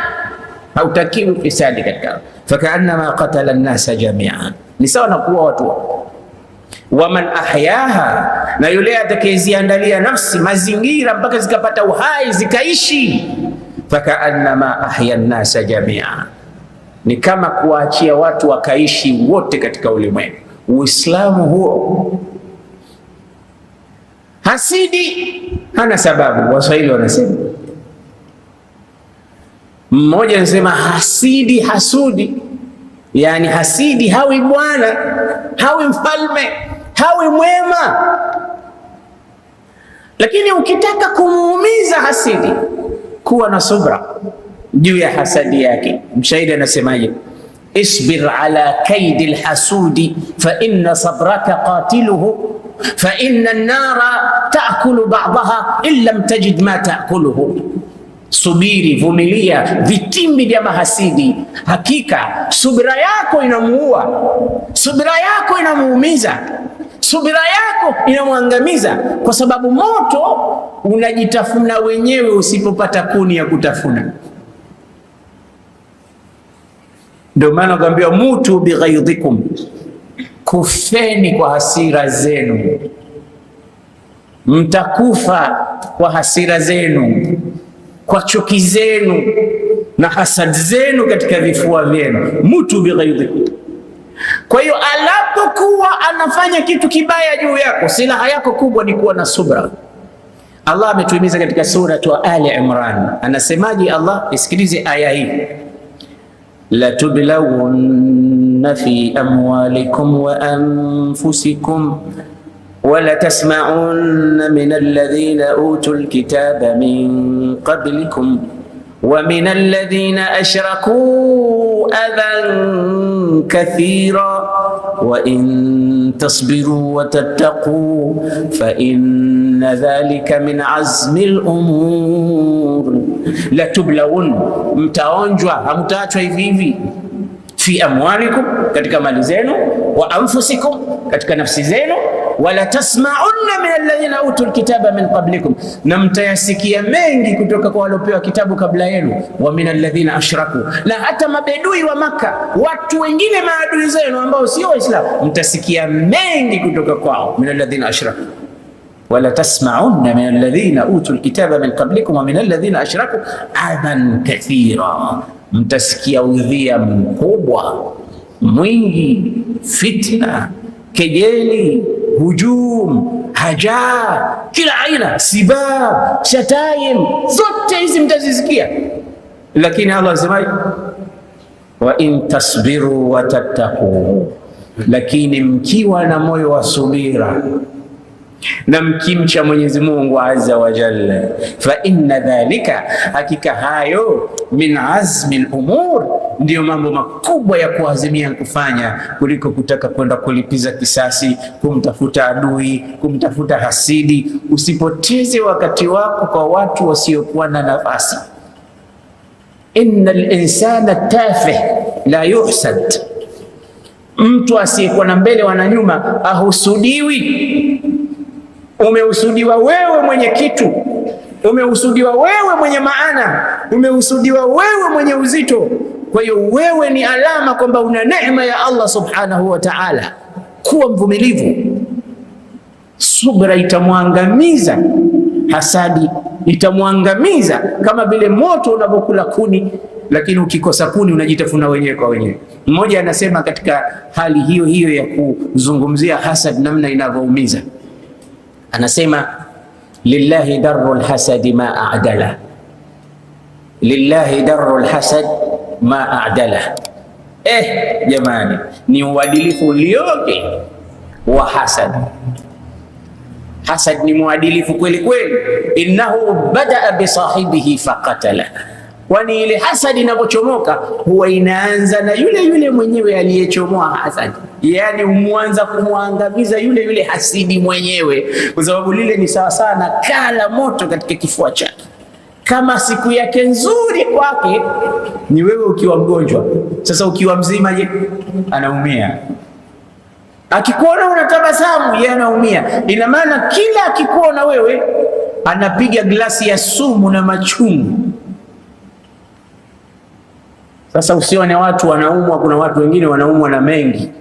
hautakiwi fisadi katika, fakaannama qatala an-nasa jami'an, ni sawa na kuwa watu. Waman ahyaha, na yule atakayeziandalia nafsi mazingira mpaka zikapata uhai zikaishi, fakaannama ahya an-nasa jami'an, ni kama kuwaachia watu wakaishi wote katika ulimwengu. Uislamu huo. Hasidi hana sababu. Waswahili wanasema, mmoja anasema hasidi hasudi, yani hasidi hawi bwana, hawi mfalme, hawi mwema. Lakini ukitaka kumuumiza hasidi, kuwa na subra juu ya hasadi yake. Mshairi anasemaje? Isbir ala kaidi lhasudi fa inna sabraka qatiluhu fa inna an-nara ta'kulu ba'daha in lam tajid ma ta'kuluhu. Subiri, vumilia vitimbi vya mahasidi, hakika subira yako inamuua, subira yako inamuumiza, subira yako inamwangamiza, kwa sababu moto unajitafuna wenyewe usipopata kuni ya kutafuna. Ndio maana kwambia mutu bighaidhikum, kufeni kwa hasira zenu, mtakufa kwa hasira zenu, kwa chuki zenu na hasad zenu katika vifua vyenu. Mutu bighaidhikum. Kwa hiyo anapokuwa anafanya kitu kibaya juu yako, silaha yako kubwa ni kuwa na subra. Allah ametuhimiza katika sura ya Ali Imran, anasemaje Allah? Isikilize aya hii: la tublawunna fi amwalikum wa anfusikum wa la tasma'unna min alladhina utul kitaba min qablikum wa min alladhina ashraku adhan kathira wa in tasbiru wa tattaqu fa inna dhalika min azmi al-umur. La tublawun, mtaonjwa, hamtaachwa hivi hivi. Fi amwalikum, katika mali zenu, wa anfusikum, katika nafsi zenu, wala tasma'unna min alladhina utul kitaba min qablikum, na mtayasikia mengi kutoka kwa waliopewa kitabu kabla yenu, wa min alladhina ashraku, na hata mabedui wa Maka, watu wengine maadui zenu ambao sio Waislamu, mtasikia mengi kutoka kwao. Min alladhina ashraku wala tasma'unna min alladhina utul kitaba min qablikum wa min alladhina ashraku adhan kathira, mtasikia udhia mkubwa mwingi, fitna, kejeli, hujum, haja, kila aina, sibab, shataim, zote hizi mtazisikia. Lakini Allah asemaje? Wa in tasbiru wa tattaqu, lakini mkiwa na moyo wa subira na mkimcha Mwenyezi Mungu Azza wa Jalla, fa inna dhalika, hakika hayo, min azmi al-umur, ndiyo mambo makubwa ya kuazimia kufanya, kuliko kutaka kwenda kulipiza kisasi, kumtafuta adui, kumtafuta hasidi. Usipoteze wakati wako kwa watu wasiokuwa na nafasi. Innal insana tafih la yuhsad, mtu asiyekuwa na mbele wana nyuma ahusudiwi. Umehusudiwa wewe mwenye kitu, umehusudiwa wewe mwenye maana, umehusudiwa wewe mwenye uzito. Kwa hiyo wewe ni alama kwamba una neema ya Allah subhanahu wa ta'ala. Kuwa mvumilivu. Subra itamwangamiza hasadi, itamwangamiza kama vile moto unavyokula kuni, lakini ukikosa kuni unajitafuna wenyewe kwa wenyewe. Mmoja anasema katika hali hiyo hiyo ya kuzungumzia hasad namna inavyoumiza, anasema lillahi darul hasadi ma a'dala, lillahi darul hasad ma a'dala. Jamani, ni uadilifu ulioje wa hasad. Hasad ni muadilifu kweli kweli. Innahu badaa bisahibihi faqatala, kwani ile hasad inapochomoka huwa inaanza na yule yule mwenyewe aliyechomoa hasad, yani umuanza kumwangamiza yule yule hasidi mwenyewe, kwa sababu lile ni sawa sana kala moto katika kifua chake, kama siku yake nzuri kwake ni wewe ukiwa mgonjwa. Sasa ukiwa mzima, je, anaumia. Akikuona unatabasamu, yeye anaumia. Ina maana kila akikuona wewe anapiga glasi ya sumu na machungu. Sasa usione watu wanaumwa, kuna watu wengine wanaumwa na mengi.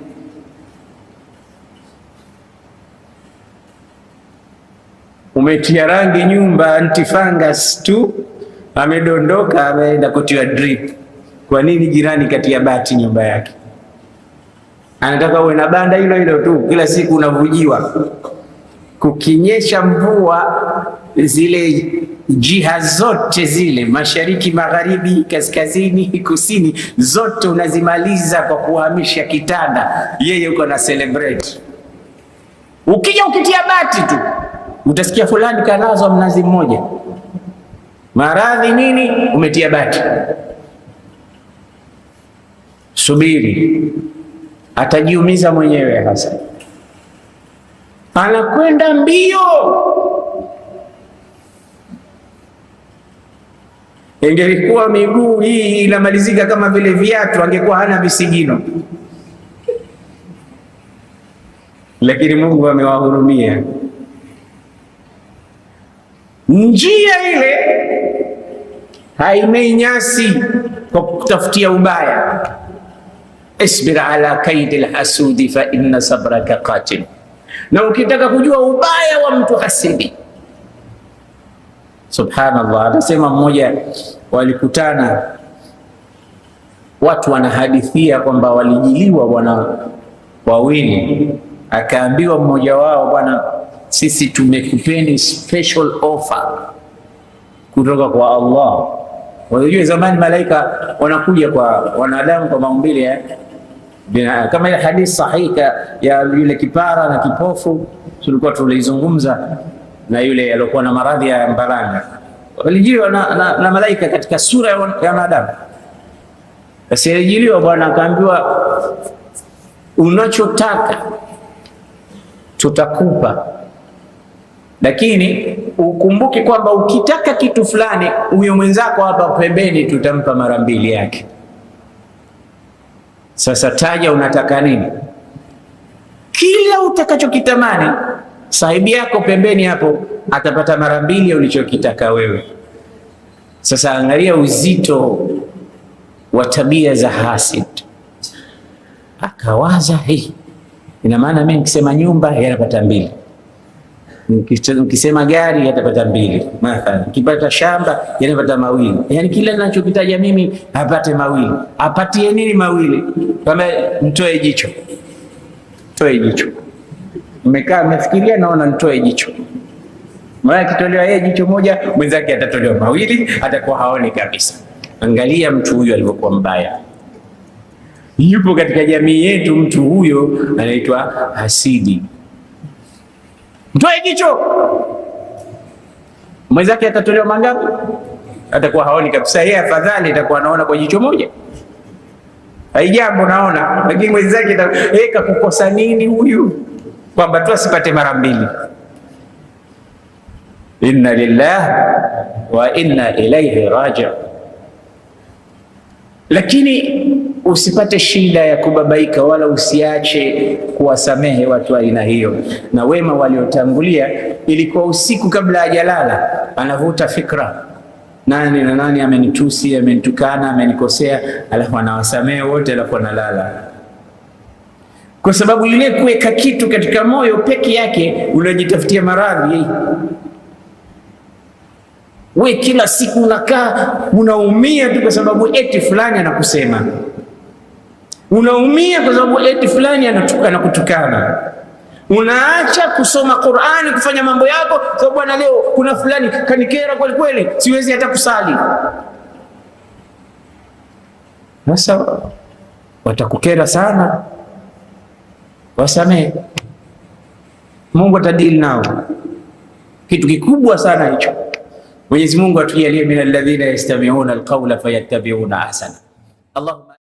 Umetia rangi nyumba antifungus tu, amedondoka ameenda kutiwa drip. Kwa nini? Jirani katia bati nyumba yake, anataka uwe na banda hilo hilo tu, kila siku unavujiwa. Kukinyesha mvua, zile jiha zote zile, mashariki, magharibi, kaskazini, kusini, zote unazimaliza kwa kuhamisha kitanda. Yeye uko na celebrate. Ukija ukitia bati tu utasikia fulani kalazwa mnazi mmoja, maradhi nini, umetia bati. Subiri, atajiumiza mwenyewe. Hasa anakwenda mbio. Ingelikuwa miguu hii inamalizika kama vile viatu, angekuwa hana visigino, lakini Mungu amewahurumia. Njia ile haimei nyasi kwa kutafutia ubaya. Isbir ala kaidi lhasudi fa inna sabraka qatil. Na ukitaka kujua ubaya wa mtu hasidi, subhanallah, anasema mmoja, walikutana watu wanahadithia kwamba walijiliwa bwana wawili. Akaambiwa mmoja wao, bwana, sisi tumekupeni special offer kutoka kwa Allah. Unajua zamani malaika wanakuja kwa wanadamu kwa maumbile kama ile hadithi sahihi ya yule kipara na kipofu tulikuwa tulizungumza, na yule aliyokuwa na maradhi ya mbaranga, walijiliwa na malaika katika sura ya wanadamu. Asiyejiliwa bwana akaambiwa, unachotaka tutakupa, lakini ukumbuke kwamba ukitaka kitu fulani, huyo mwenzako hapa pembeni tutampa mara mbili yake. Sasa taja unataka nini? Kila utakachokitamani, sahibi yako pembeni hapo atapata mara mbili ya ulichokitaka wewe. Sasa angalia uzito wa tabia za hasid. Akawaza, hii ina maana mimi nikisema nyumba yanapata mbili, nikisema gari yatapata mbili, mathalan nikipata shamba yanapata mawili. Yani kila ninachokitaja mimi apate mawili. Apatie nini mawili? Kama mtoe jicho, toe jicho. Nimekaa nimefikiria, naona nitoe jicho. Maana kitolewa yeye jicho moja, mwenzake atatolewa mawili, atakuwa haoni kabisa. Angalia mtu huyo alivyokuwa mbaya. Yupo katika jamii yetu mtu huyo anaitwa hasidi. Mtoe jicho, mwenzake atatolewa mangapi? Atakuwa haoni kabisa. Yeye afadhali atakuwa anaona kwa jicho moja, haijambo naona, lakini mwenzake kakukosa nini huyu, kwamba tu asipate mara mbili. Inna lillahi wa inna ilaihi raji'un. Lakini usipate shida ya kubabaika, wala usiache kuwasamehe watu aina hiyo. Na wema waliotangulia, ilikuwa usiku kabla hajalala anavuta fikra, nani na nani amenitusi, amenitukana, amenikosea, alafu anawasamehe wote, alafu analala. Kwa sababu ile kuweka kitu katika moyo peke yake unajitafutia maradhi. We kila siku unakaa unaumia tu kwa sababu eti fulani anakusema, unaumia kwa sababu eti fulani anakutukana. Unaacha kusoma Qur'ani, kufanya mambo yako sababu bwana, leo kuna fulani kanikera kweli kweli, siwezi hata kusali. Sasa watakukera sana, wasamehe, Mungu atadili nao. Kitu kikubwa sana hicho. Mwenyezi Mungu atujalie min alladhina yastami'una alqawla fayattabi'una ahsana. Allahumma